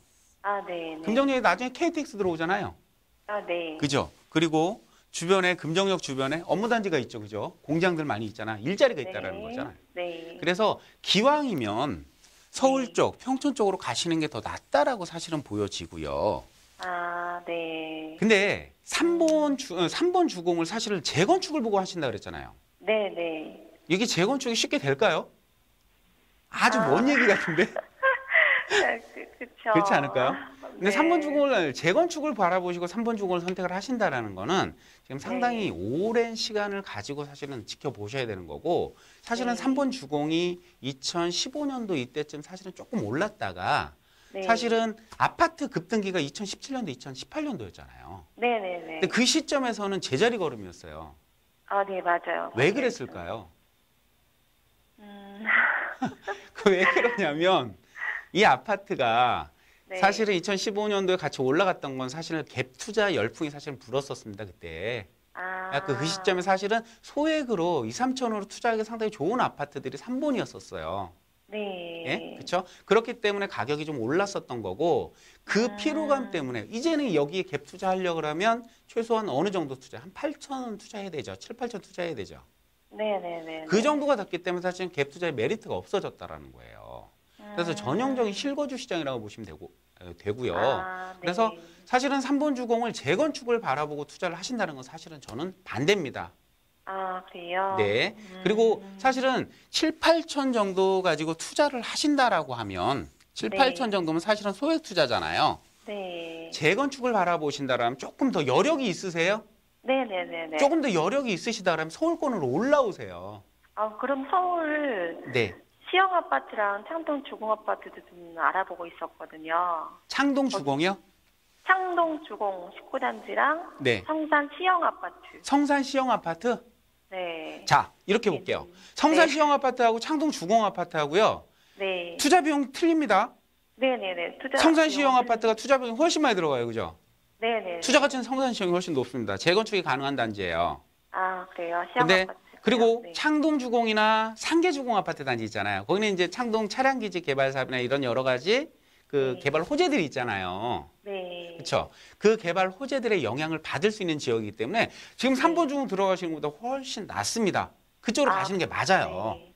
Speaker 5: 네.
Speaker 4: 금정역에 나중에 KTX 들어오잖아요.
Speaker 5: 네.
Speaker 4: 그죠? 그리고 주변에 금정역 주변에 업무단지가 있죠. 그죠? 공장들 많이 있잖아. 일자리가 있다라는 거잖아요.
Speaker 5: 네.
Speaker 4: 그래서 기왕이면 서울
Speaker 5: 네.
Speaker 4: 쪽, 평촌 쪽으로 가시는 게 더 낫다라고 사실은 보여지고요.
Speaker 5: 네.
Speaker 4: 근데 3번 주공을 사실은 재건축을 보고 하신다 그랬잖아요.
Speaker 5: 네네.
Speaker 4: 이게 재건축이 쉽게 될까요? 아주 먼 얘기 같은데?
Speaker 5: 그쵸.
Speaker 4: 그렇지 않을까요? 근데
Speaker 5: 네.
Speaker 4: 3번 주공을 재건축을 바라보시고 3번 주공을 선택을 하신다라는 거는 지금 상당히 오랜 시간을 가지고 사실은 지켜보셔야 되는 거고 사실은
Speaker 5: 네.
Speaker 4: 3번 주공이 2015년도 이때쯤 사실은 조금 올랐다가
Speaker 5: 네.
Speaker 4: 사실은 아파트 급등기가 2017년도, 2018년도였잖아요.
Speaker 5: 네네네.
Speaker 4: 근데 그 시점에서는 제자리 걸음이었어요.
Speaker 5: 네, 맞아요.
Speaker 4: 왜 그랬을까요?
Speaker 5: 음.
Speaker 4: 왜 그러냐면 이 아파트가
Speaker 5: 네.
Speaker 4: 사실은 2015년도에 같이 올라갔던 건 사실은 갭 투자 열풍이 사실은 불었었습니다. 그때. 그 시점에 사실은 소액으로 2, 3천으로 투자하기 상당히 좋은 아파트들이 3번이었었어요.
Speaker 5: 네.
Speaker 4: 예? 그렇죠? 그렇기 때문에 가격이 좀 올랐었던 거고 그 피로감 때문에 이제는 여기에 갭 투자하려고 하면 최소한 어느 정도 투자? 한 8천 원 투자해야 되죠. 7, 8천 투자해야 되죠.
Speaker 5: 네네네.
Speaker 4: 그 정도가 됐기 때문에 사실은 갭 투자의 메리트가 없어졌다라는 거예요. 그래서 전형적인 실거주 시장이라고 보시면 되고요.
Speaker 5: 네.
Speaker 4: 그래서 사실은 3번 주공을 재건축을 바라보고 투자를 하신다는 건 사실은 저는 반대입니다.
Speaker 5: 그래요?
Speaker 4: 네. 그리고 사실은 7, 8천 정도 가지고 투자를 하신다라고 하면 7,
Speaker 5: 네.
Speaker 4: 8천 정도면 사실은 소액 투자잖아요.
Speaker 5: 네.
Speaker 4: 재건축을 바라보신다라면 조금 더 여력이 있으세요?
Speaker 5: 네네네네.
Speaker 4: 조금 더 여력이 있으시다라면 서울권으로 올라오세요.
Speaker 5: 그럼 서울
Speaker 4: 네.
Speaker 5: 시형 아파트랑 창동 주공 아파트도 좀 알아보고 있었거든요.
Speaker 4: 창동 주공이요?
Speaker 5: 창동 주공 19단지랑
Speaker 4: 네.
Speaker 5: 성산 시형 아파트.
Speaker 4: 성산 시형 아파트?
Speaker 5: 네.
Speaker 4: 자, 이렇게 볼게요. 성산 시형 아파트하고 창동 주공 아파트하고요.
Speaker 5: 네.
Speaker 4: 투자 비용 틀립니다.
Speaker 5: 네네네.
Speaker 4: 성산 시형 아파트가 투자 비용이 훨씬 많이 들어가요. 그죠?
Speaker 5: 네네.
Speaker 4: 투자 가치는 성산 시형이 훨씬 높습니다. 재건축이 가능한 단지예요.
Speaker 5: 그래요. 시형
Speaker 4: 근데
Speaker 5: 아파트.
Speaker 4: 그리고
Speaker 5: 네.
Speaker 4: 창동 주공이나 상계 주공 아파트 단지 있잖아요. 거기는 이제 창동 차량기지 개발 사업이나 이런 여러 가지 그 개발 호재들이 있잖아요.
Speaker 5: 네.
Speaker 4: 그렇죠. 그 개발 호재들의 영향을 받을 수 있는 지역이기 때문에 지금 3번 주공 들어가시는 것보다 훨씬 낫습니다. 그쪽으로 가시는 게 맞아요.
Speaker 5: 네.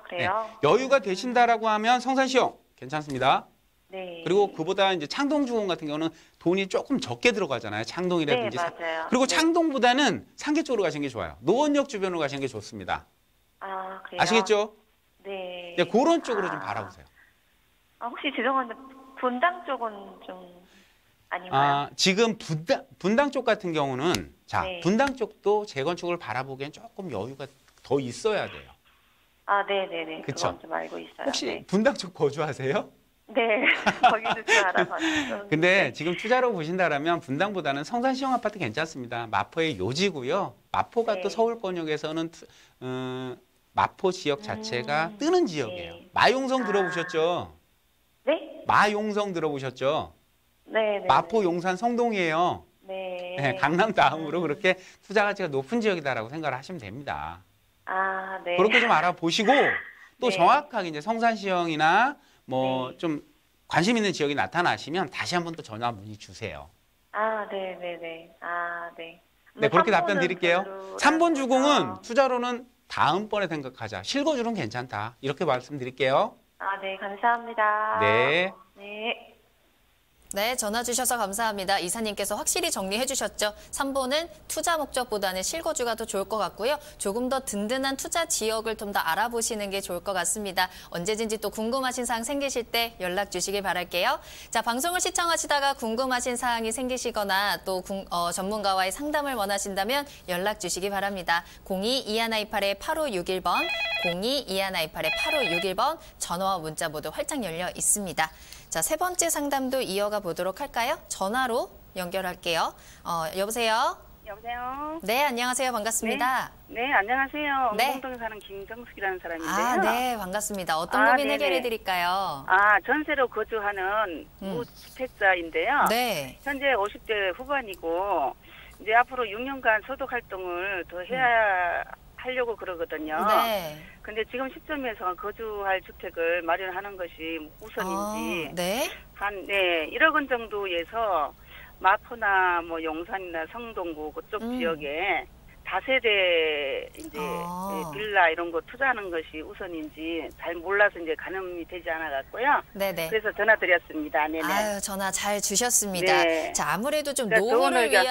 Speaker 5: 아, 그래요?
Speaker 4: 여유가 되신다라고 하면 성산시형 괜찮습니다.
Speaker 5: 네.
Speaker 4: 그리고 그보다 이제 창동주공 같은 경우는 돈이 조금 적게 들어가잖아요. 창동이라든지.
Speaker 5: 네, 맞아요.
Speaker 4: 그리고
Speaker 5: 네.
Speaker 4: 창동보다는 상계 쪽으로 가시는 게 좋아요. 노원역 주변으로 가시는 게 좋습니다.
Speaker 5: 아, 그래요?
Speaker 4: 아시겠죠?
Speaker 5: 네.
Speaker 4: 네, 그런 쪽으로 좀 바라보세요.
Speaker 5: 혹시 죄송한데 분당 쪽은 좀 아닌가요?
Speaker 4: 지금 분당 쪽 같은 경우는 자,
Speaker 5: 네.
Speaker 4: 분당 쪽도 재건축을 바라보기엔 조금 여유가 더 있어야 돼요.
Speaker 5: 네네네.
Speaker 4: 그쵸?
Speaker 5: 그건 좀 알고 있어요.
Speaker 4: 혹시
Speaker 5: 네.
Speaker 4: 분당 쪽 거주하세요?
Speaker 5: 네. 거기도 좀 알아봤어요.
Speaker 4: 근데 지금 투자로 보신다라면 분당보다는 성산시형 아파트 괜찮습니다. 마포의 요지고요. 마포가
Speaker 5: 네.
Speaker 4: 또 서울권역에서는 마포 지역 자체가 뜨는 지역이에요.
Speaker 5: 네.
Speaker 4: 마용성 들어보셨죠?
Speaker 5: 네?
Speaker 4: 마용성 들어보셨죠?
Speaker 5: 네.
Speaker 4: 마포 용산 성동이에요.
Speaker 5: 네.
Speaker 4: 네, 강남 다음으로 그렇게 투자 가치가 높은 지역이다라고 생각을 하시면 됩니다.
Speaker 5: 네.
Speaker 4: 그렇게 좀 알아보시고 또
Speaker 5: 네.
Speaker 4: 정확하게 이제 성산시형이나 뭐
Speaker 5: 네.
Speaker 4: 좀 관심 있는 지역이 나타나시면 다시 한번 또 전화 문의 주세요.
Speaker 5: 네네네. 네.
Speaker 4: 네, 그렇게 답변 드릴게요. 3번 주공은
Speaker 5: 아,
Speaker 4: 투자로는 다음번에 생각하자. 실거주는 괜찮다. 이렇게 말씀드릴게요.
Speaker 5: 네, 감사합니다.
Speaker 4: 네.
Speaker 5: 네.
Speaker 2: 네, 전화 주셔서 감사합니다. 이사님께서 확실히 정리해 주셨죠. 3번은 투자 목적보다는 실거주가 더 좋을 것 같고요. 조금 더 든든한 투자 지역을 좀 더 알아보시는 게 좋을 것 같습니다. 언제든지 또 궁금하신 사항 생기실 때 연락 주시길 바랄게요. 자, 방송을 시청하시다가 궁금하신 사항이 생기시거나 또 전문가와의 상담을 원하신다면 연락 주시기 바랍니다. 02-2128-8561번, 02-2128-8561번 전화와 문자 모두 활짝 열려 있습니다. 자, 세 번째 상담도 이어가 보도록 할까요? 전화로 연결할게요. 여보세요?
Speaker 6: 여보세요?
Speaker 2: 네, 안녕하세요. 반갑습니다.
Speaker 6: 네, 안녕하세요.
Speaker 2: 네.
Speaker 6: 응봉동에 사는 김정숙이라는 사람인데요.
Speaker 2: 네, 반갑습니다. 어떤 고민
Speaker 6: 네네.
Speaker 2: 해결해 드릴까요?
Speaker 6: 전세로 거주하는 무주택자인데요.
Speaker 2: 네.
Speaker 6: 현재 50대 후반이고 이제 앞으로 6년간 소득 활동을 더 해야 하려고 그러거든요.
Speaker 2: 네.
Speaker 6: 근데 지금 시점에서 거주할 주택을 마련하는 것이 우선인지
Speaker 2: 네.
Speaker 6: 한 1억 원 정도에서 마포나 뭐 용산이나 성동구 그쪽 지역에 다세대 이제 빌라 이런 거 투자하는 것이 우선인지 잘 몰라서 이제 가늠이 되지 않아 갖고요.
Speaker 2: 네네.
Speaker 6: 그래서 전화 드렸습니다. 네네.
Speaker 2: 아유, 전화 잘 주셨습니다.
Speaker 6: 네.
Speaker 2: 자, 아무래도 좀
Speaker 6: 그러니까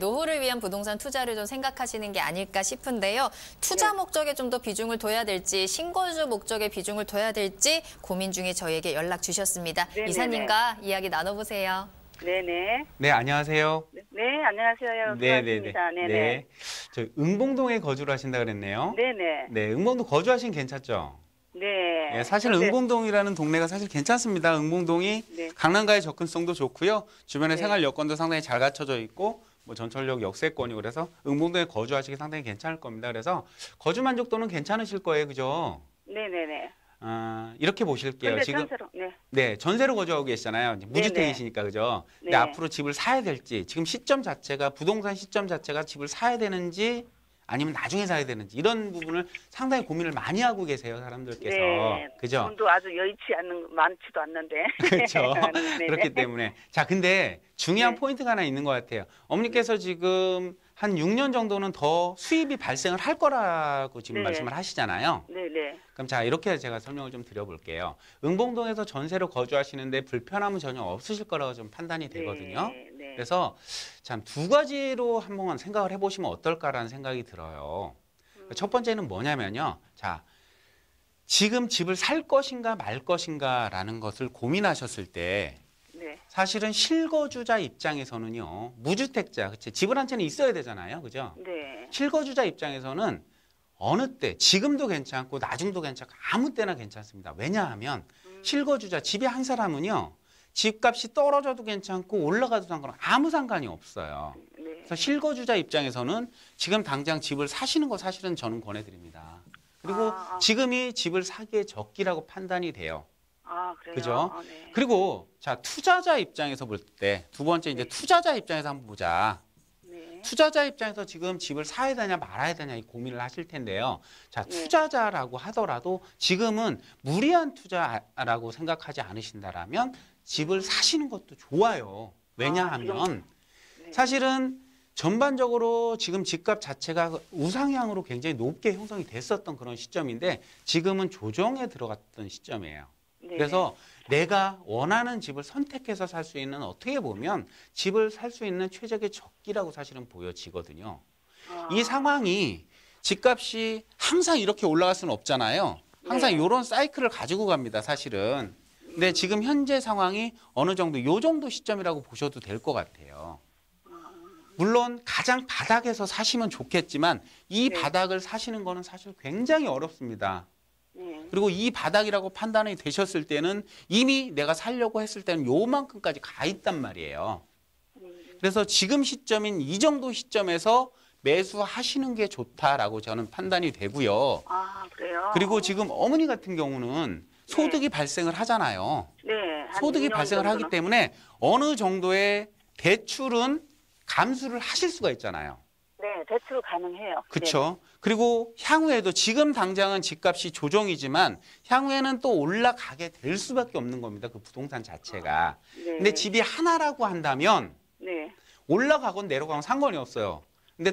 Speaker 2: 노후를 위한 부동산 투자를 좀 생각하시는 게 아닐까 싶은데요. 투자
Speaker 6: 네.
Speaker 2: 목적에 좀 더 비중을 둬야 될지, 신거주 목적에 비중을 둬야 될지 고민 중에 저희에게 연락 주셨습니다.
Speaker 6: 네네네.
Speaker 2: 이사님과 이야기 나눠보세요.
Speaker 6: 네네.
Speaker 4: 네, 안녕하세요.
Speaker 6: 네, 안녕하세요. 수고하십니다. 네네.
Speaker 4: 네. 저 응봉동에 거주를 하신다 그랬네요.
Speaker 6: 네네.
Speaker 4: 네, 응봉동 거주하시면 괜찮죠?
Speaker 6: 네.
Speaker 4: 네, 사실
Speaker 6: 근데-
Speaker 4: 응봉동이라는 동네가 사실 괜찮습니다. 응봉동이
Speaker 6: 네.
Speaker 4: 강남과의 접근성도 좋고요. 주변에
Speaker 6: 네.
Speaker 4: 생활 여건도 상당히 잘 갖춰져 있고 뭐 전철역 역세권이고 그래서 응봉동에 거주하시기 상당히 괜찮을 겁니다. 그래서 거주 만족도는 괜찮으실 거예요. 그죠?
Speaker 6: 네네네.
Speaker 4: 이렇게 보실게요.
Speaker 6: 근데
Speaker 4: 지금
Speaker 6: 전세로, 네.
Speaker 4: 네, 전세로 거주하고 계시잖아요. 이제 무주택이시니까 그죠? 근데
Speaker 6: 네.
Speaker 4: 앞으로 집을 사야 될지 지금 시점 자체가 부동산 시점 자체가 집을 사야 되는지 아니면 나중에 사야 되는지 이런 부분을 상당히 고민을 많이 하고 계세요. 사람들께서.
Speaker 6: 네.
Speaker 4: 그죠?
Speaker 6: 돈도 아주 여의치 많지도 않는데.
Speaker 4: 그렇죠.
Speaker 6: 네네.
Speaker 4: 그렇기 때문에. 자, 근데 중요한
Speaker 6: 네.
Speaker 4: 포인트가 하나 있는 것 같아요. 어머니께서 지금 한 6년 정도는 더 수입이 발생을 할 거라고 지금
Speaker 6: 네.
Speaker 4: 말씀을 하시잖아요.
Speaker 6: 네네.
Speaker 4: 그럼 자, 이렇게 제가 설명을 좀 드려볼게요. 응봉동에서 전세로 거주하시는데 불편함은 전혀 없으실 거라고 좀 판단이 되거든요.
Speaker 6: 네.
Speaker 4: 그래서 참 두 가지로 한번 생각을 해보시면 어떨까라는 생각이 들어요. 첫 번째는 뭐냐면요. 자, 지금 집을 살 것인가 말 것인가라는 것을 고민하셨을 때
Speaker 6: 네.
Speaker 4: 사실은 실거주자 입장에서는요. 무주택자, 그치? 집을 한 채는 있어야 되잖아요. 그죠?
Speaker 6: 네.
Speaker 4: 실거주자 입장에서는 어느 때, 지금도 괜찮고 나중도 괜찮고 아무 때나 괜찮습니다. 왜냐하면 실거주자, 집에 한 사람은요. 집값이 떨어져도 괜찮고 올라가도 아무 상관이 없어요.
Speaker 6: 네.
Speaker 4: 그래서 실거주자 입장에서는 지금 당장 집을 사시는 거 사실은 저는 권해드립니다. 그리고 지금이 집을 사기에 적기라고 판단이 돼요.
Speaker 6: 그래요?
Speaker 4: 그죠?
Speaker 6: 네.
Speaker 4: 그리고 자, 투자자 입장에서 볼 때 두 번째 이제 투자자 입장에서 한번 보자.
Speaker 6: 네.
Speaker 4: 투자자 입장에서 지금 집을 사야 되냐 말아야 되냐 이 고민을 하실 텐데요. 자,
Speaker 6: 네.
Speaker 4: 투자자라고 하더라도 지금은 무리한 투자라고 생각하지 않으신다라면 집을 사시는 것도 좋아요. 왜냐하면
Speaker 6: 네.
Speaker 4: 사실은 전반적으로 지금 집값 자체가 우상향으로 굉장히 높게 형성이 됐었던 그런 시점인데 지금은 조정에 들어갔던 시점이에요.
Speaker 6: 네.
Speaker 4: 그래서 내가 원하는 집을 선택해서 살 수 있는 어떻게 보면 집을 살 수 있는 최적의 적기라고 사실은 보여지거든요. 이 상황이 집값이 항상 이렇게 올라갈 수는 없잖아요. 항상 이런 사이클을 가지고 갑니다, 사실은. 근데 지금 현재 상황이 어느 정도 요 정도 시점이라고 보셔도 될 것 같아요. 물론 가장 바닥에서 사시면 좋겠지만 이 바닥을 사시는 거는 사실 굉장히 어렵습니다. 그리고 이 바닥이라고 판단이 되셨을 때는 이미 내가 살려고 했을 때는 요만큼까지 가 있단 말이에요. 그래서 지금 시점인 이 정도 시점에서 매수하시는 게 좋다라고 저는 판단이 되고요.
Speaker 6: 아, 그래요?
Speaker 4: 그리고 지금 어머니 같은 경우는 소득이 발생을 하잖아요.
Speaker 6: 네.
Speaker 4: 소득이 발생을 하기 때문에 어느 정도의 대출은 감수를 하실 수가 있잖아요.
Speaker 6: 네, 대출 가능해요.
Speaker 4: 그렇죠. 그리고 향후에도 지금 당장은 집값이 조정이지만 향후에는 또 올라가게 될 수밖에 없는 겁니다. 그 부동산 자체가.
Speaker 6: 네.
Speaker 4: 근데 집이 하나라고 한다면
Speaker 6: 네.
Speaker 4: 올라가건 내려가건 상관이 없어요. 근데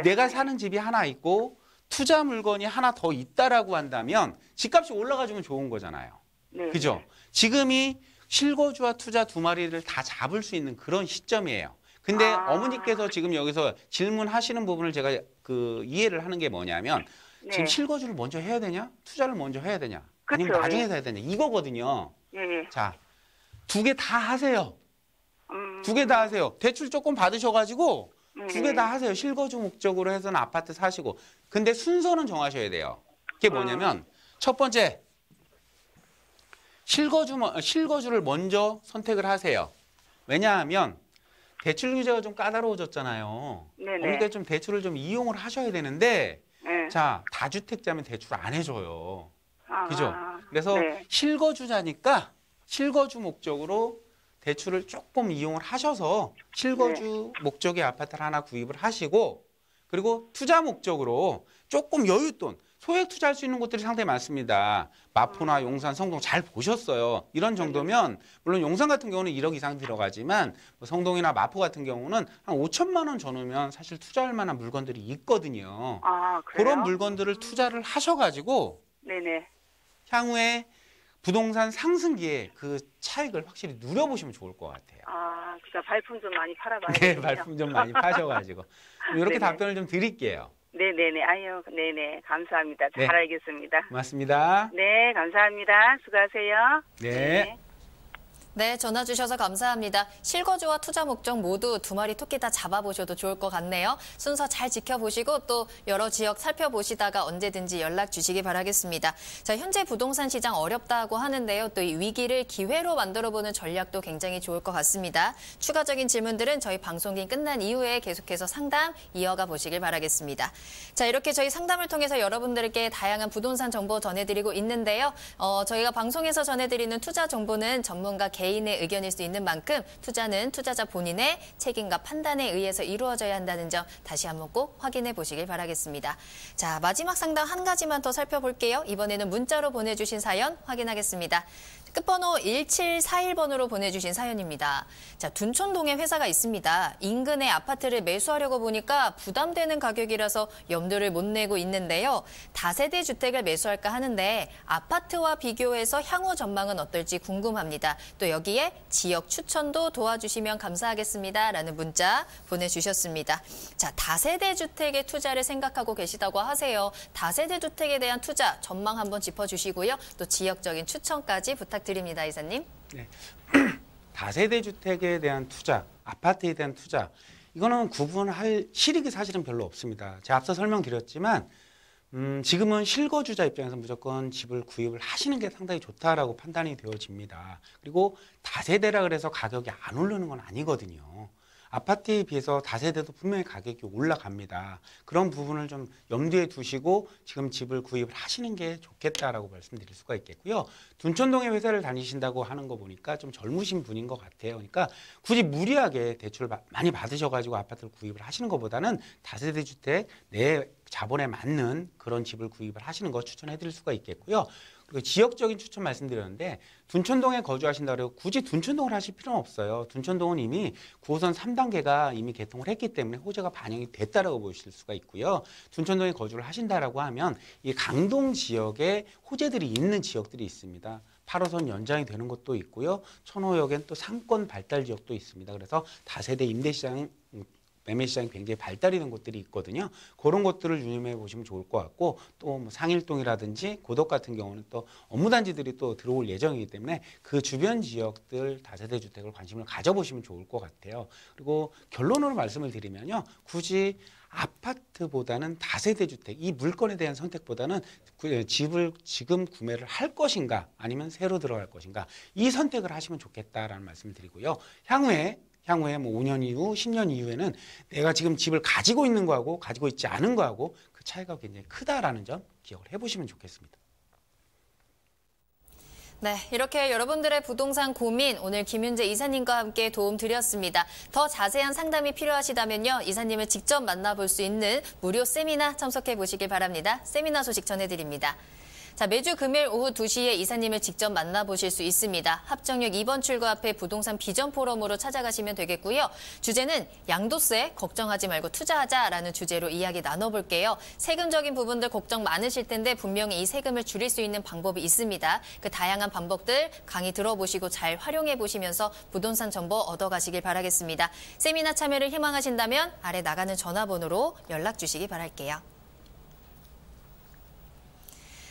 Speaker 4: 내가 사는 집이 하나 있고 투자 물건이 하나 더 있다라고 한다면 집값이 올라가주면 좋은 거잖아요.
Speaker 6: 네.
Speaker 4: 그죠? 지금이 실거주와 투자 두 마리를 다 잡을 수 있는 그런 시점이에요. 근데 어머니께서 지금 여기서 질문하시는 부분을 제가 이해를 하는 게 뭐냐면 지금 실거주를 먼저 해야 되냐? 투자를 먼저 해야 되냐? 아니면
Speaker 6: 그쵸,
Speaker 4: 나중에 해야 되냐? 이거거든요.
Speaker 6: 예.
Speaker 4: 자, 두 개 다 하세요. 두 개 다 하세요. 대출 조금 받으셔가지고 두 개 다 하세요. 실거주 목적으로 해서는 아파트 사시고. 근데 순서는 정하셔야 돼요. 그게 뭐냐면 첫 번째 실거주를 먼저 선택을 하세요. 왜냐하면 대출 규제가 좀 까다로워졌잖아요.
Speaker 6: 네네.
Speaker 4: 그러니까 좀 대출을 좀 이용을 하셔야 되는데
Speaker 6: 네.
Speaker 4: 자, 다주택자면 대출 안 해줘요. 그죠?
Speaker 6: 아,
Speaker 4: 그래서
Speaker 6: 네.
Speaker 4: 실거주자니까 실거주 목적으로 대출을 조금 이용을 하셔서 실거주 목적의 아파트를 하나 구입을 하시고 그리고 투자 목적으로 조금 여윳돈 소액 투자할 수 있는 곳들이 상당히 많습니다. 마포나 용산, 성동 잘 보셨어요. 이런 정도면 물론 용산 같은 경우는 1억 이상 들어가지만 성동이나 마포 같은 경우는 한 5천만 원 전후면 사실 투자할 만한 물건들이 있거든요.
Speaker 6: 아, 그래요?
Speaker 4: 그런 물건들을 투자를 하셔가지고
Speaker 6: 네네.
Speaker 4: 향후에 부동산 상승기에 그 차익을 확실히 누려보시면 좋을 것 같아요.
Speaker 6: 아, 그러니까 발품 좀 많이 팔아봐야겠네요.
Speaker 4: 네, 발품 좀 많이 파셔가지고 이렇게
Speaker 6: 네네.
Speaker 4: 답변을 좀 드릴게요.
Speaker 6: 네네네. 아유, 네네. 감사합니다. 잘
Speaker 4: 네.
Speaker 6: 알겠습니다.
Speaker 4: 고맙습니다.
Speaker 6: 네, 감사합니다. 수고하세요.
Speaker 4: 네.
Speaker 2: 네, 전화 주셔서 감사합니다. 실거주와 투자 목적 모두 두 마리 토끼 다 잡아보셔도 좋을 것 같네요. 순서 잘 지켜보시고 또 여러 지역 살펴보시다가 언제든지 연락 주시기 바라겠습니다. 자, 현재 부동산 시장 어렵다고 하는데요. 또 이 위기를 기회로 만들어보는 전략도 굉장히 좋을 것 같습니다. 추가적인 질문들은 저희 방송이 끝난 이후에 계속해서 상담 이어가 보시길 바라겠습니다. 자, 이렇게 저희 상담을 통해서 여러분들께 다양한 부동산 정보 전해드리고 있는데요. 저희가 방송에서 전해드리는 투자 정보는 전문가 개인의 의견일 수 있는 만큼 투자는 투자자 본인의 책임과 판단에 의해서 이루어져야 한다는 점 다시 한번 꼭 확인해 보시길 바라겠습니다. 자, 마지막 상담 한 가지만 더 살펴볼게요. 이번에는 문자로 보내주신 사연 확인하겠습니다. 끝번호 1741번으로 보내주신 사연입니다. 자, 둔촌동에 회사가 있습니다. 인근에 아파트를 매수하려고 보니까 부담되는 가격이라서 염두를 못 내고 있는데요. 다세대 주택을 매수할까 하는데 아파트와 비교해서 향후 전망은 어떨지 궁금합니다. 또 여기에 지역 추천도 도와주시면 감사하겠습니다. 라는 문자 보내주셨습니다. 자, 다세대 주택에 투자를 생각하고 계시다고 하세요. 다세대 주택에 대한 투자 전망 한번 짚어주시고요. 또 지역적인 추천까지 부탁드립니다, 이사님.
Speaker 4: 네. 다세대 주택에 대한 투자, 아파트에 대한 투자, 이거는 구분할 실익이 사실은 별로 없습니다. 제가 앞서 설명드렸지만 지금은 실거주자 입장에서 무조건 집을 구입을 하시는 게 상당히 좋다라고 판단이 되어집니다. 그리고 다세대라 그래서 가격이 안 오르는 건 아니거든요. 아파트에 비해서 다세대도 분명히 가격이 올라갑니다. 그런 부분을 좀 염두에 두시고 지금 집을 구입을 하시는 게 좋겠다라고 말씀드릴 수가 있겠고요. 둔촌동에 회사를 다니신다고 하는 거 보니까 좀 젊으신 분인 것 같아요. 그러니까 굳이 무리하게 대출을 많이 받으셔가지고 아파트를 구입을 하시는 것보다는 다세대 주택 내 자본에 맞는 그런 집을 구입을 하시는 거 추천해 드릴 수가 있겠고요. 그리고 지역적인 추천 말씀드렸는데 둔촌동에 거주하신다고 해서 굳이 둔촌동을 하실 필요는 없어요. 둔촌동은 이미 9호선 3단계가 이미 개통을 했기 때문에 호재가 반영이 됐다라고 보실 수가 있고요. 둔촌동에 거주를 하신다라고 하면 이 강동 지역에 호재들이 있는 지역들이 있습니다. 8호선 연장이 되는 것도 있고요. 천호역엔 또 상권 발달 지역도 있습니다. 그래서 다세대 임대시장 매매 시장이 굉장히 발달이 된 곳들이 있거든요. 그런 것들을 유념해 보시면 좋을 것 같고 또 뭐 상일동이라든지 고덕 같은 경우는 또 업무단지들이 또 들어올 예정이기 때문에 그 주변 지역들 다세대 주택을 관심을 가져보시면 좋을 것 같아요. 그리고 결론으로 말씀을 드리면요. 굳이 아파트보다는 다세대 주택, 이 물건에 대한 선택보다는 집을 지금 구매를 할 것인가 아니면 새로 들어갈 것인가 이 선택을 하시면 좋겠다라는 말씀을 드리고요. 향후에 뭐 5년 이후, 10년 이후에는 내가 지금 집을 가지고 있는 거하고 가지고 있지 않은 거하고 그 차이가 굉장히 크다라는 점 기억을 해보시면 좋겠습니다.
Speaker 2: 네, 이렇게 여러분들의 부동산 고민 오늘 김윤재 이사님과 함께 도움 드렸습니다. 더 자세한 상담이 필요하시다면요. 이사님을 직접 만나볼 수 있는 무료 세미나 참석해 보시길 바랍니다. 세미나 소식 전해드립니다. 자, 매주 금요일 오후 2시에 이사님을 직접 만나보실 수 있습니다. 합정역 2번 출구 앞에 부동산 비전 포럼으로 찾아가시면 되겠고요. 주제는 양도세 걱정하지 말고 투자하자라는 주제로 이야기 나눠볼게요. 세금적인 부분들 걱정 많으실 텐데 분명히 이 세금을 줄일 수 있는 방법이 있습니다. 그 다양한 방법들 강의 들어보시고 잘 활용해 보시면서 부동산 정보 얻어가시길 바라겠습니다. 세미나 참여를 희망하신다면 아래 나가는 전화번호로 연락 주시기 바랄게요.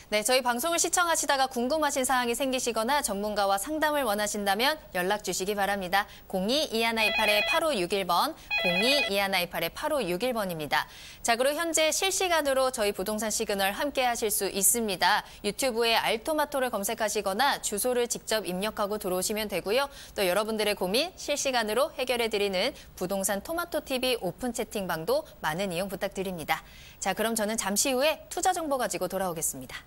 Speaker 2: 네, 저희 방송을 시청하시다가 궁금하신 사항이 생기시거나 전문가와 상담을 원하신다면 연락 주시기 바랍니다. 02-2128-8561번, 02-2128-8561번입니다. 자, 그리고 현재 실시간으로 저희 부동산 시그널 함께 하실 수 있습니다. 유튜브에 알토마토를 검색하시거나 주소를 직접 입력하고 들어오시면 되고요. 또 여러분들의 고민 실시간으로 해결해드리는 부동산 토마토TV 오픈 채팅방도 많은 이용 부탁드립니다. 자, 그럼 저는 잠시 후에 투자 정보 가지고 돌아오겠습니다.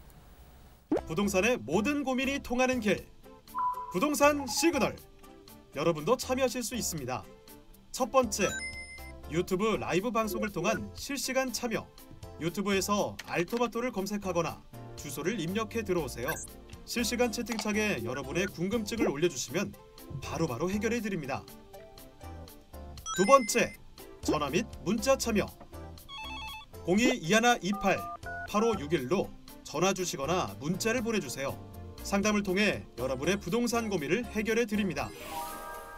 Speaker 3: 부동산의 모든 고민이 통하는 길. 부동산 시그널. 여러분도 참여하실 수 있습니다. 첫 번째, 유튜브 라이브 방송을 통한 실시간 참여. 유튜브에서 알토마토를 검색하거나 주소를 입력해 들어오세요. 실시간 채팅창에 여러분의 궁금증을 올려주시면 바로바로 해결해 드립니다. 두 번째, 전화 및 문자 참여. 02-2128-8561로 전화 주시거나 문자를 보내주세요. 상담을 통해 여러분의 부동산 고민을 해결해 드립니다.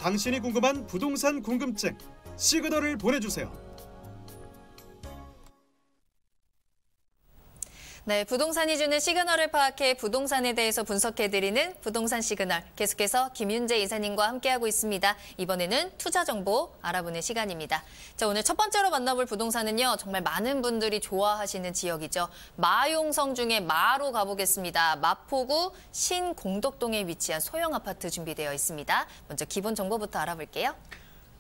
Speaker 3: 당신이 궁금한 부동산 궁금증, 시그널을 보내주세요.
Speaker 2: 네, 부동산이 주는 시그널을 파악해 부동산에 대해서 분석해드리는 부동산 시그널. 계속해서 김윤재 이사님과 함께하고 있습니다. 이번에는 투자 정보 알아보는 시간입니다. 자, 오늘 첫 번째로 만나볼 부동산은요. 정말 많은 분들이 좋아하시는 지역이죠. 마용성 중에 마로 가보겠습니다. 마포구 신공덕동에 위치한 소형 아파트 준비되어 있습니다. 먼저 기본 정보부터 알아볼게요.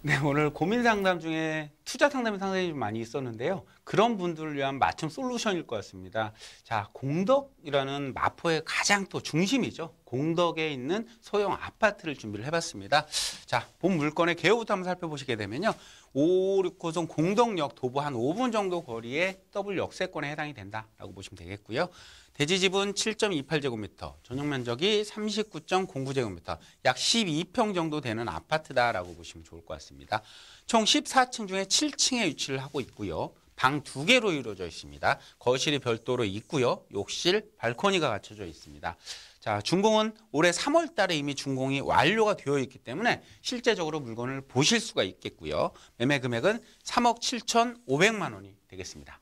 Speaker 4: 네, 오늘 고민 상담 중에 투자 상담이 상당히 좀 많이 있었는데요. 그런 분들을 위한 맞춤 솔루션일 것 같습니다. 자, 공덕이라는 마포의 가장 또 중심이죠. 공덕에 있는 소형 아파트를 준비를 해봤습니다. 자, 본 물건의 개요부터 한번 살펴보시게 되면요. 556호선 공덕역 도보 한 5분 정도 거리에 더블 역세권에 해당이 된다라고 보시면 되겠고요. 대지 지분 7.28제곱미터, 전용 면적이 39.09제곱미터, 약 12평 정도 되는 아파트다라고 보시면 좋을 것 같습니다. 총 14층 중에 7층에 위치를 하고 있고요. 방 2개로 이루어져 있습니다. 거실이 별도로 있고요. 욕실, 발코니가 갖춰져 있습니다. 자, 준공은 올해 3월 달에 이미 준공이 완료가 되어 있기 때문에 실제적으로 물건을 보실 수가 있겠고요. 매매 금액은 3억 7,500만 원이 되겠습니다.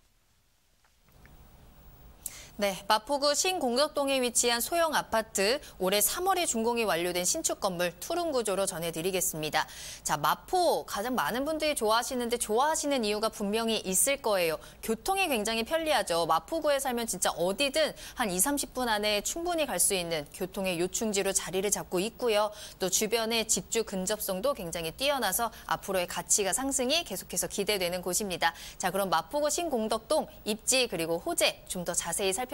Speaker 2: 네, 마포구 신공덕동에 위치한 소형 아파트, 올해 3월에 준공이 완료된 신축 건물 투룸 구조로 전해드리겠습니다. 자, 마포 가장 많은 분들이 좋아하시는데 좋아하시는 이유가 분명히 있을 거예요. 교통이 굉장히 편리하죠. 마포구에 살면 진짜 어디든 한 20-30분 안에 충분히 갈 수 있는 교통의 요충지로 자리를 잡고 있고요. 또 주변의 집주 근접성도 굉장히 뛰어나서 앞으로의 가치가 상승이 계속해서 기대되는 곳입니다. 자, 그럼 마포구 신공덕동 입지 그리고 호재 좀 더 자세히 살펴볼게요.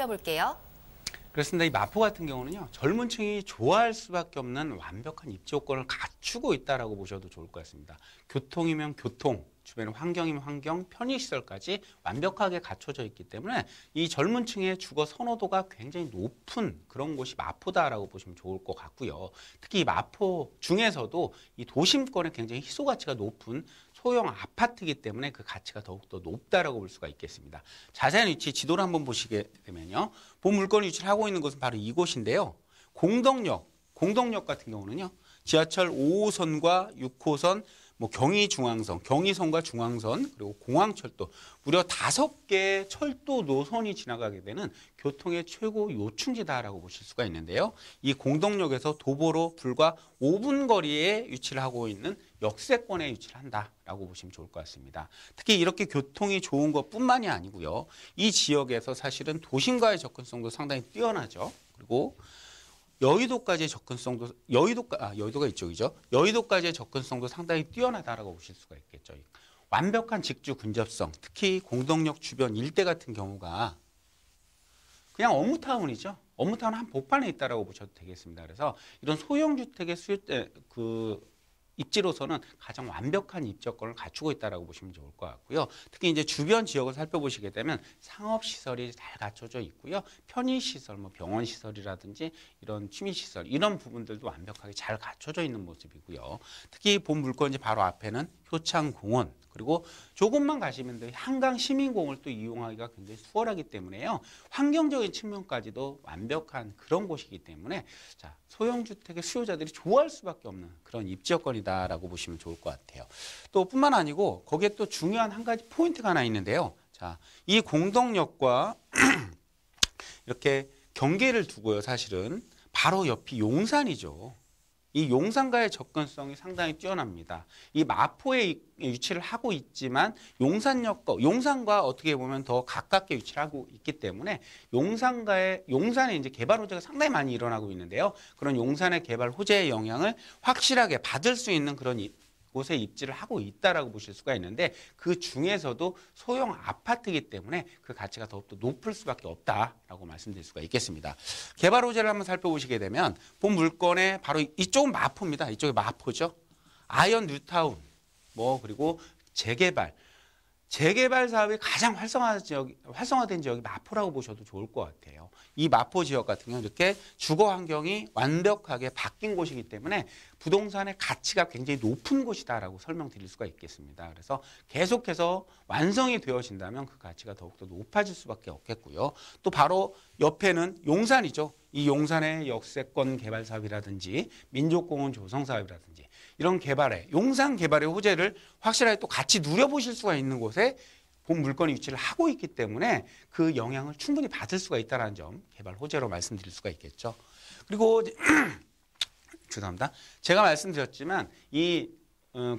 Speaker 4: 그렇습니다. 이 마포 같은 경우는요. 젊은 층이 좋아할 수밖에 없는 완벽한 입지 요건을 갖추고 있다라고 보셔도 좋을 것 같습니다. 교통이면 교통, 주변의 환경이면 환경, 편의시설까지 완벽하게 갖춰져 있기 때문에 이 젊은 층의 주거 선호도가 굉장히 높은 그런 곳이 마포다라고 보시면 좋을 것 같고요. 특히 이 마포 중에서도 이 도심권에 굉장히 희소 가치가 높은 소형 아파트이기 때문에 그 가치가 더욱더 높다라고 볼 수가 있겠습니다. 자세한 위치 지도를 한번 보시게 되면요. 본 물건이 위치를 하고 있는 곳은 바로 이곳인데요. 공덕역 같은 경우는요. 지하철 5호선과 6호선, 경의중앙선, 경의선과 중앙선, 그리고 공항철도 무려 5개 철도 노선이 지나가게 되는 교통의 최고 요충지다라고 보실 수가 있는데요. 이 공덕역에서 도보로 불과 5분 거리에 위치를 하고 있는 역세권에 위치를 한다라고 보시면 좋을 것 같습니다. 특히 이렇게 교통이 좋은 것뿐만이 아니고요. 이 지역에서 사실은 도심과의 접근성도 상당히 뛰어나죠. 그리고 여의도까지의 접근성도 여의도가 이쪽이죠. 여의도까지의 접근성도 상당히 뛰어나다라고 보실 수가 있겠죠. 완벽한 직주 근접성, 특히 공덕역 주변 일대 같은 경우가 그냥 업무타운이죠. 업무타운 한복판에 있다라고 보셔도 되겠습니다. 그래서 이런 소형 주택의 입지로서는 가장 완벽한 입지여건을 갖추고 있다라고 보시면 좋을 것 같고요. 특히 이제 주변 지역을 살펴보시게 되면 상업 시설이 잘 갖춰져 있고요. 편의 시설, 병원 시설이라든지 이런 취미 시설 이런 부분들도 완벽하게 잘 갖춰져 있는 모습이고요. 특히 본 물건지 바로 앞에는 효창공원 그리고 조금만 가시면 한강 시민공원을 또 이용하기가 굉장히 수월하기 때문에요. 환경적인 측면까지도 완벽한 그런 곳이기 때문에 자, 소형주택의 수요자들이 좋아할 수밖에 없는 그런 입지여건이다라고 보시면 좋을 것 같아요. 또 뿐만 아니고 거기에 또 중요한 한 가지 포인트가 하나 있는데요. 자, 이 공덕역과 이렇게 경계를 두고요. 사실은 바로 옆이 용산이죠. 이 용산과의 접근성이 상당히 뛰어납니다. 이 마포에 위치를 하고 있지만 용산과 어떻게 보면 더 가깝게 위치를 하고 있기 때문에 용산에 이제 개발 호재가 상당히 많이 일어나고 있는데요. 그런 용산의 개발 호재의 영향을 확실하게 받을 수 있는 그런 곳에 입지를 하고 있다라고 보실 수가 있는데 그 중에서도 소형 아파트이기 때문에 그 가치가 더욱더 높을 수밖에 없다라고 말씀드릴 수가 있겠습니다. 개발 호재를 한번 살펴보시게 되면 본 물건에 바로 이쪽은 마포입니다. 이쪽이 마포죠. 아이언 뉴타운 그리고 재개발 사업이 가장 활성화된 지역이 마포라고 보셔도 좋을 것 같아요. 이 마포 지역 같은 경우는 이렇게 주거 환경이 완벽하게 바뀐 곳이기 때문에 부동산의 가치가 굉장히 높은 곳이다라고 설명드릴 수가 있겠습니다. 그래서 계속해서 완성이 되어진다면 그 가치가 더욱더 높아질 수밖에 없겠고요. 또 바로 옆에는 용산이죠. 이 용산의 역세권 개발 사업이라든지 민족공원 조성 사업이라든지 이런 용산 개발의 호재를 확실하게 또 같이 누려보실 수가 있는 곳에 본 물건이 위치를 하고 있기 때문에 그 영향을 충분히 받을 수가 있다는 점 개발 호재로 말씀드릴 수가 있겠죠. 그리고 죄송합니다. 제가 말씀드렸지만 이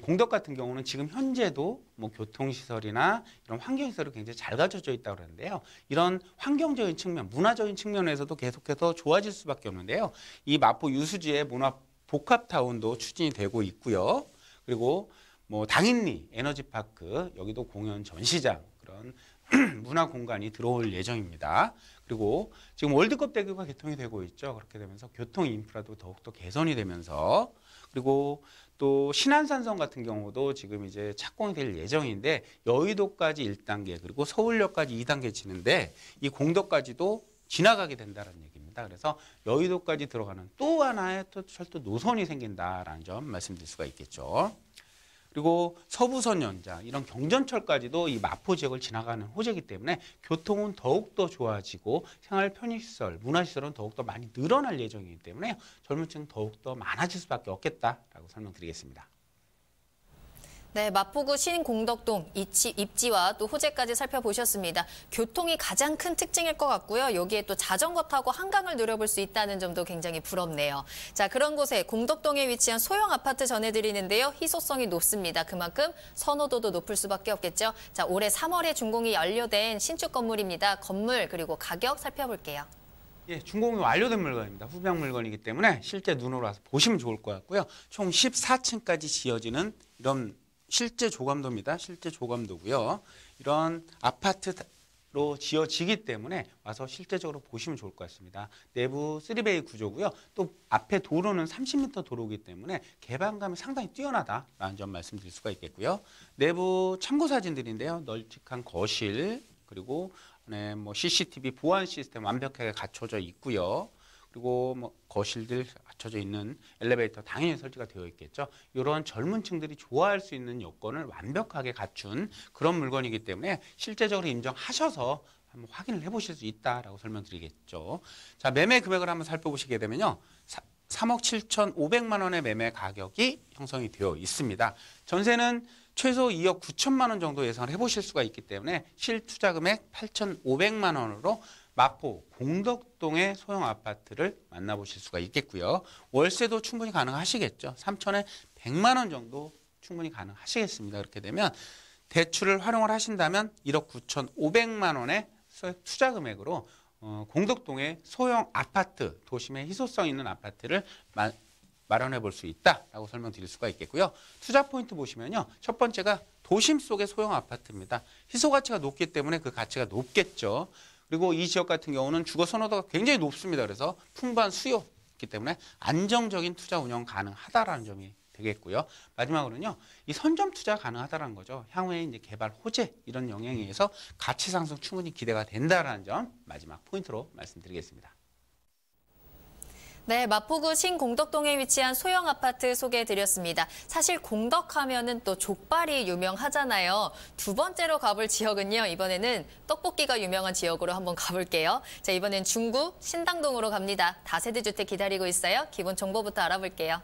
Speaker 4: 공덕 같은 경우는 지금 현재도 교통시설이나 이런 환경시설이 굉장히 잘 갖춰져 있다고 그러는데요. 이런 환경적인 측면, 문화적인 측면에서도 계속해서 좋아질 수밖에 없는데요. 이 마포 유수지의 문화 복합타운도 추진이 되고 있고요. 그리고 당인리 에너지파크, 여기도 공연 전시장 그런 문화 공간이 들어올 예정입니다. 그리고 지금 월드컵 대교가 개통이 되고 있죠. 그렇게 되면서 교통 인프라도 더욱더 개선이 되면서 그리고 또 신안산선 같은 경우도 지금 이제 착공이 될 예정인데 여의도까지 1단계 그리고 서울역까지 2단계 치는데 이 공덕까지도 지나가게 된다는 얘기입니다. 그래서 여의도까지 들어가는 또 하나의 철도 노선이 생긴다라는 점 말씀드릴 수가 있겠죠. 그리고 서부선 연장, 이런 경전철까지도 이 마포 지역을 지나가는 호재이기 때문에 교통은 더욱더 좋아지고 생활 편의시설, 문화시설은 더욱더 많이 늘어날 예정이기 때문에 젊은 층은 더욱더 많아질 수밖에 없겠다라고 설명드리겠습니다.
Speaker 2: 네, 마포구 신공덕동 입지와 또 호재까지 살펴보셨습니다. 교통이 가장 큰 특징일 것 같고요. 여기에 또 자전거 타고 한강을 누려볼 수 있다는 점도 굉장히 부럽네요. 자, 그런 곳에 공덕동에 위치한 소형 아파트 전해드리는데요. 희소성이 높습니다. 그만큼 선호도도 높을 수밖에 없겠죠. 자, 올해 3월에 준공이 완료된 신축 건물입니다. 건물 그리고 가격 살펴볼게요.
Speaker 4: 예, 준공이 완료된 물건입니다. 후방 물건이기 때문에 실제 눈으로 와서 보시면 좋을 것 같고요. 총 14층까지 지어지는 이런 실제 조감도입니다. 실제 조감도고요. 이런 아파트 로 지어지기 때문에 와서 실제적으로 보시면 좋을 것 같습니다. 내부 3베이 구조고요. 또 앞에 도로는 30m 도로이기 때문에 개방감이 상당히 뛰어나다라는 점 말씀드릴 수가 있겠고요. 내부 참고 사진들인데요. 널찍한 거실 그리고 뭐 CCTV 보안 시스템 완벽하게 갖춰져 있고요. 그리고 뭐 거실들 갖춰져 있는 엘리베이터 당연히 설치가 되어 있겠죠. 이런 젊은 층들이 좋아할 수 있는 요건을 완벽하게 갖춘 그런 물건이기 때문에 실제적으로 인정하셔서 한번 확인을 해보실 수 있다라고 설명드리겠죠. 자, 매매 금액을 한번 살펴보시게 되면요. 3억 7,500만 원의 매매 가격이 형성이 되어 있습니다. 전세는 최소 2억 9천만 원 정도 예상을 해보실 수가 있기 때문에 실투자 금액 8,500만 원으로 마포 공덕동의 소형 아파트를 만나보실 수가 있겠고요. 월세도 충분히 가능하시겠죠. 3천에 100만 원 정도 충분히 가능하시겠습니다. 그렇게 되면 대출을 활용을 하신다면 1억 9,500만 원의 투자 금액으로 공덕동의 소형 아파트, 도심의 희소성 있는 아파트를 마련해 볼 수 있다라고 설명드릴 수가 있겠고요. 투자 포인트 보시면요. 첫 번째가 도심 속의 소형 아파트입니다. 희소 가치가 높기 때문에 그 가치가 높겠죠. 그리고 이 지역 같은 경우는 주거 선호도가 굉장히 높습니다. 그래서 풍부한 수요이기 때문에 안정적인 투자 운영 가능하다라는 점이 되겠고요. 마지막으로는요. 이 선점 투자 가능하다라는 거죠. 향후에 이제 개발 호재 이런 영향에 의해서 가치 상승 충분히 기대가 된다라는 점 마지막 포인트로 말씀드리겠습니다.
Speaker 2: 네, 마포구 신공덕동에 위치한 소형 아파트 소개해드렸습니다. 사실 공덕하면은 또 족발이 유명하잖아요. 두 번째로 가볼 지역은요. 이번에는 떡볶이가 유명한 지역으로 한번 가볼게요. 자, 이번엔 중구 신당동으로 갑니다. 다세대 주택 기다리고 있어요. 기본 정보부터 알아볼게요.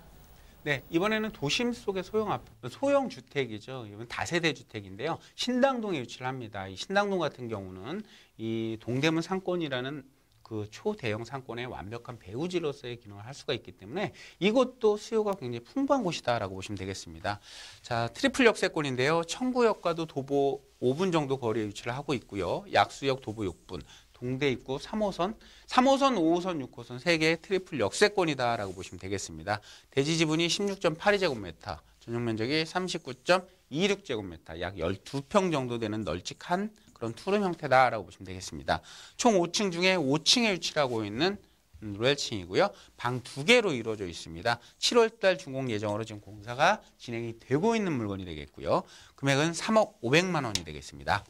Speaker 4: 네, 이번에는 도심 속의 소형 주택이죠. 이번 다세대 주택인데요. 신당동에 위치를 합니다. 이 신당동 같은 경우는 이 동대문 상권이라는 그 초대형 상권의 완벽한 배후지로서의 기능을 할 수가 있기 때문에 이곳도 수요가 굉장히 풍부한 곳이다라고 보시면 되겠습니다. 자, 트리플 역세권인데요. 청구역과도 도보 5분 정도 거리에 위치를 하고 있고요. 약수역 도보 6분, 동대 입구 3호선, 5호선, 6호선 3개의 트리플 역세권이다라고 보시면 되겠습니다. 대지 지분이 16.82제곱미터, 전용 면적이 39.26제곱미터, 약 12평 정도 되는 널찍한 그런 투룸 형태다라고 보시면 되겠습니다. 총 5층 중에 5층에 위치를 하고 있는 로얄층이고요. 방 2개로 이루어져 있습니다. 7월달 준공 예정으로 지금 공사가 진행이 되고 있는 물건이 되겠고요. 금액은 3억 500만 원이 되겠습니다.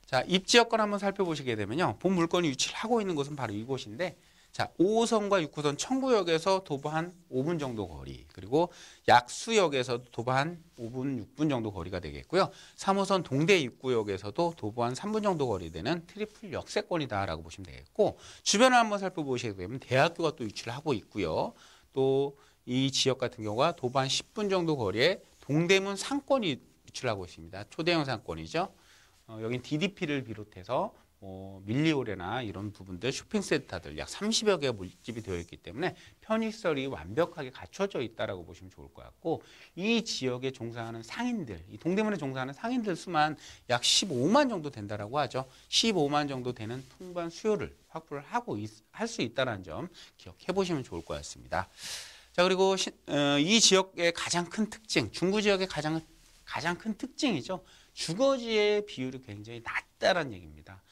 Speaker 4: 자, 입지 여건 한번 살펴보시게 되면요. 본 물건이 위치를 하고 있는 곳은 바로 이곳인데, 자, 5호선과 6호선 청구역에서 도보 한 5분 정도 거리, 그리고 약수역에서 도보 한 5분, 6분 정도 거리가 되겠고요. 3호선 동대 입구역에서도 도보 한 3분 정도 거리되는 트리플 역세권이다라고 보시면 되겠고, 주변을 한번 살펴보시게 되면 대학교가 또 위치를 하고 있고요. 또 이 지역 같은 경우가 도보 한 10분 정도 거리에 동대문 상권이 위치를 하고 있습니다. 초대형 상권이죠. 여긴 DDP를 비롯해서 밀리오레나 이런 부분들 쇼핑센터들 약 30여 개가 밀집이 되어 있기 때문에 편의시설이 완벽하게 갖춰져 있다라고 보시면 좋을 것 같고, 이 지역에 종사하는 상인들, 이 동대문에 종사하는 상인들 수만 약 15만 정도 된다라고 하죠. 15만 정도 되는 풍부한 수요를 확보를 하고 할 수 있다는 점 기억해 보시면 좋을 것 같습니다. 자, 그리고 이 지역의 가장 큰 특징, 중구 지역의 가장 큰 특징이죠. 주거지의 비율이 굉장히 낮다라는 얘기입니다.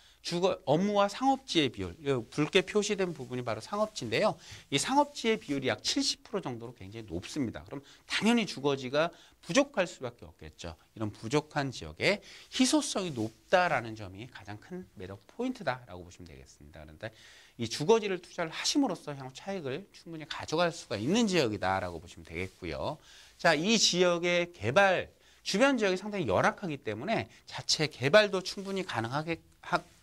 Speaker 4: 업무와 상업지의 비율, 붉게 표시된 부분이 바로 상업지인데요. 이 상업지의 비율이 약 70% 정도로 굉장히 높습니다. 그럼 당연히 주거지가 부족할 수밖에 없겠죠. 이런 부족한 지역에 희소성이 높다라는 점이 가장 큰 매력 포인트다라고 보시면 되겠습니다. 그런데 이 주거지를 투자를 하심으로써 향후 차익을 충분히 가져갈 수가 있는 지역이다라고 보시면 되겠고요. 자, 이 지역의 개발, 주변 지역이 상당히 열악하기 때문에 자체 개발도 충분히 가능하게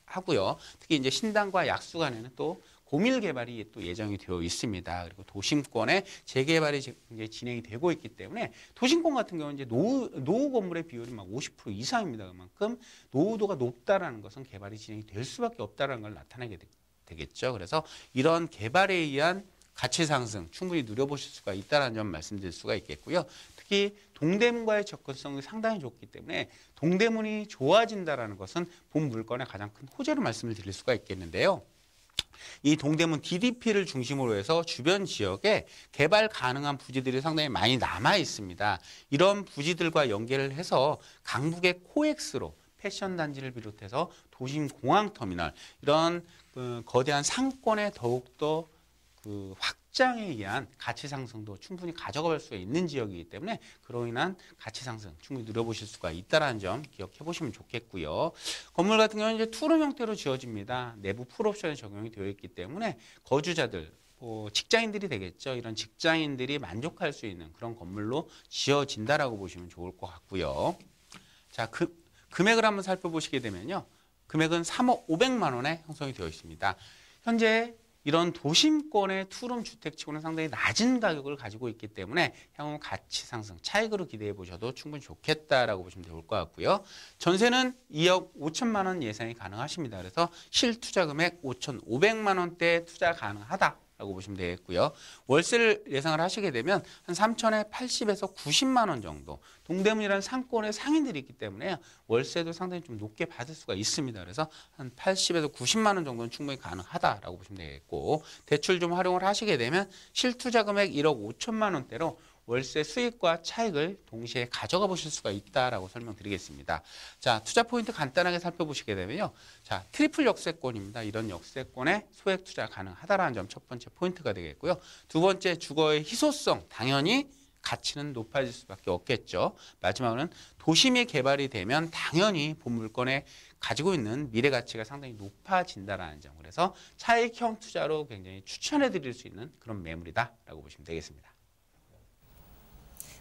Speaker 4: 하고요. 특히 이제 신당과 약수 간에는 또 고밀 개발이 또 예정이 되어 있습니다. 그리고 도심권의 재개발이 이제 진행이 되고 있기 때문에 도심권 같은 경우는 이제 노후 건물의 비율이 막 50% 이상입니다. 그만큼 노후도가 높다라는 것은 개발이 진행이 될 수밖에 없다라는 걸 나타내게 되겠죠. 그래서 이런 개발에 의한 가치 상승 충분히 누려보실 수가 있다는 점 말씀드릴 수가 있겠고요. 특히 동대문과의 접근성이 상당히 좋기 때문에 동대문이 좋아진다는 것은 본 물건의 가장 큰 호재로 말씀을 드릴 수가 있겠는데요. 이 동대문 DDP를 중심으로 해서 주변 지역에 개발 가능한 부지들이 상당히 많이 남아 있습니다. 이런 부지들과 연계를 해서 강북의 코엑스로 패션 단지를 비롯해서 도심 공항 터미널 이런 거대한 상권에 더욱더 확장에 의한 가치 상승도 충분히 가져갈 수 있는 지역이기 때문에 그로 인한 가치 상승 충분히 누려보실 수가 있다는 점 기억해 보시면 좋겠고요. 건물 같은 경우는 이제 투룸 형태로 지어집니다. 내부 풀옵션이 적용이 되어 있기 때문에 거주자들 직장인들이 되겠죠. 이런 직장인들이 만족할 수 있는 그런 건물로 지어진다라고 보시면 좋을 것 같고요. 자, 금액을 한번 살펴보시게 되면요. 금액은 3억 500만 원에 형성이 되어 있습니다. 현재 이런 도심권의 투룸 주택치고는 상당히 낮은 가격을 가지고 있기 때문에 향후 가치 상승 차익으로 기대해 보셔도 충분히 좋겠다라고 보시면 좋을 것 같고요. 전세는 2억 5천만 원 예상이 가능하십니다. 그래서 실투자 금액 5,500만 원대 투자 가능하다. 라고 보시면 되겠고요. 월세를 예상을 하시게 되면 한 3천에 80에서 90만 원 정도. 동대문이라는 상권의 상인들이 있기 때문에 월세도 상당히 좀 높게 받을 수가 있습니다. 그래서 한 80에서 90만 원 정도는 충분히 가능하다라고 보시면 되겠고, 대출 좀 활용을 하시게 되면 실투자 금액 1억 5천만 원대로 월세 수익과 차익을 동시에 가져가 보실 수가 있다라고 설명드리겠습니다. 자, 투자 포인트 간단하게 살펴보시게 되면요. 자, 트리플 역세권입니다. 이런 역세권에 소액 투자 가능하다라는 점 첫 번째 포인트가 되겠고요. 두 번째, 주거의 희소성, 당연히 가치는 높아질 수밖에 없겠죠. 마지막으로는 도심이 개발이 되면 당연히 본 물건에 가지고 있는 미래 가치가 상당히 높아진다라는 점. 그래서 차익형 투자로 굉장히 추천해 드릴 수 있는 그런 매물이다라고 보시면 되겠습니다.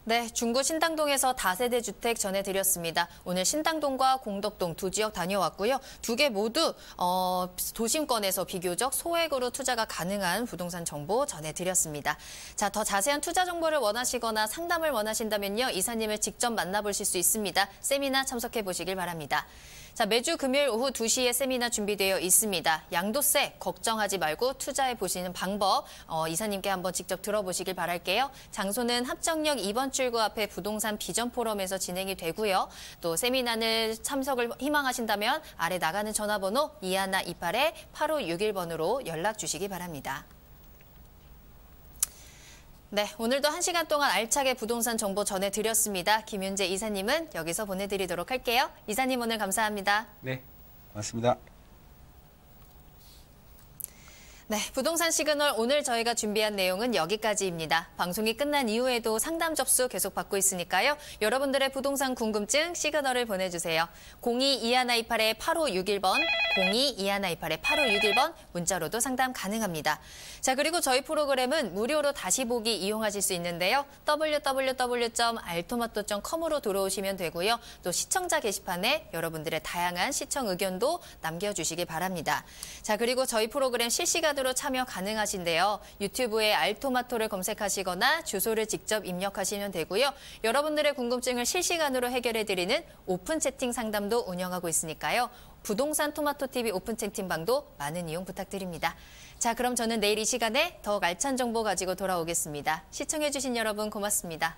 Speaker 2: 네, 중구 신당동에서 다세대 주택 전해드렸습니다. 오늘 신당동과 공덕동 두 지역 다녀왔고요. 두 개 모두 도심권에서 비교적 소액으로 투자가 가능한 부동산 정보 전해드렸습니다. 자, 더 자세한 투자 정보를 원하시거나 상담을 원하신다면요. 이사님을 직접 만나보실 수 있습니다. 세미나 참석해 보시길 바랍니다. 자, 매주 금요일 오후 2시에 세미나 준비되어 있습니다. 양도세 걱정하지 말고 투자해 보시는 방법 이사님께 한번 직접 들어보시길 바랄게요. 장소는 합정역 2번 출구 앞에 부동산 비전 포럼에서 진행이 되고요. 또 세미나를 참석을 희망하신다면 아래 나가는 전화번호 2128-8561번으로 연락 주시기 바랍니다. 네, 오늘도 1시간 동안 알차게 부동산 정보 전해드렸습니다. 김윤재 이사님은 여기서 보내드리도록 할게요. 이사님 오늘 감사합니다.
Speaker 4: 네, 고맙습니다.
Speaker 2: 네, 부동산 시그널 오늘 저희가 준비한 내용은 여기까지입니다. 방송이 끝난 이후에도 상담 접수 계속 받고 있으니까요. 여러분들의 부동산 궁금증 시그널을 보내주세요. 02-2128-8561번, 02-2128-8561번 문자로도 상담 가능합니다. 자, 그리고 저희 프로그램은 무료로 다시 보기 이용하실 수 있는데요. www.altomato.com으로 들어오시면 되고요. 또 시청자 게시판에 여러분들의 다양한 시청 의견도 남겨주시기 바랍니다. 자, 그리고 저희 프로그램 실시간으로 참여 가능하신데요. 유튜브에 알토마토를 검색하시거나 주소를 직접 입력하시면 되고요. 여러분들의 궁금증을 실시간으로 해결해드리는 오픈 채팅 상담도 운영하고 있으니까요. 부동산 토마토TV 오픈 채팅방도 많은 이용 부탁드립니다. 자, 그럼 저는 내일 이 시간에 더욱 알찬 정보 가지고 돌아오겠습니다. 시청해주신 여러분 고맙습니다.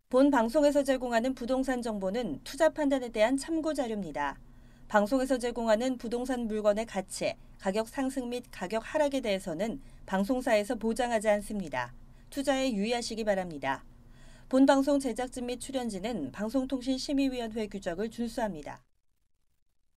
Speaker 1: 본 방송에서 제공하는 부동산 정보는 투자 판단에 대한 참고 자료입니다. 방송에서 제공하는 부동산 물건의 가치, 가격 상승 및 가격 하락에 대해서는 방송사에서 보장하지 않습니다. 투자에 유의하시기 바랍니다. 본 방송 제작진 및 출연진은 방송통신심의위원회 규정을 준수합니다.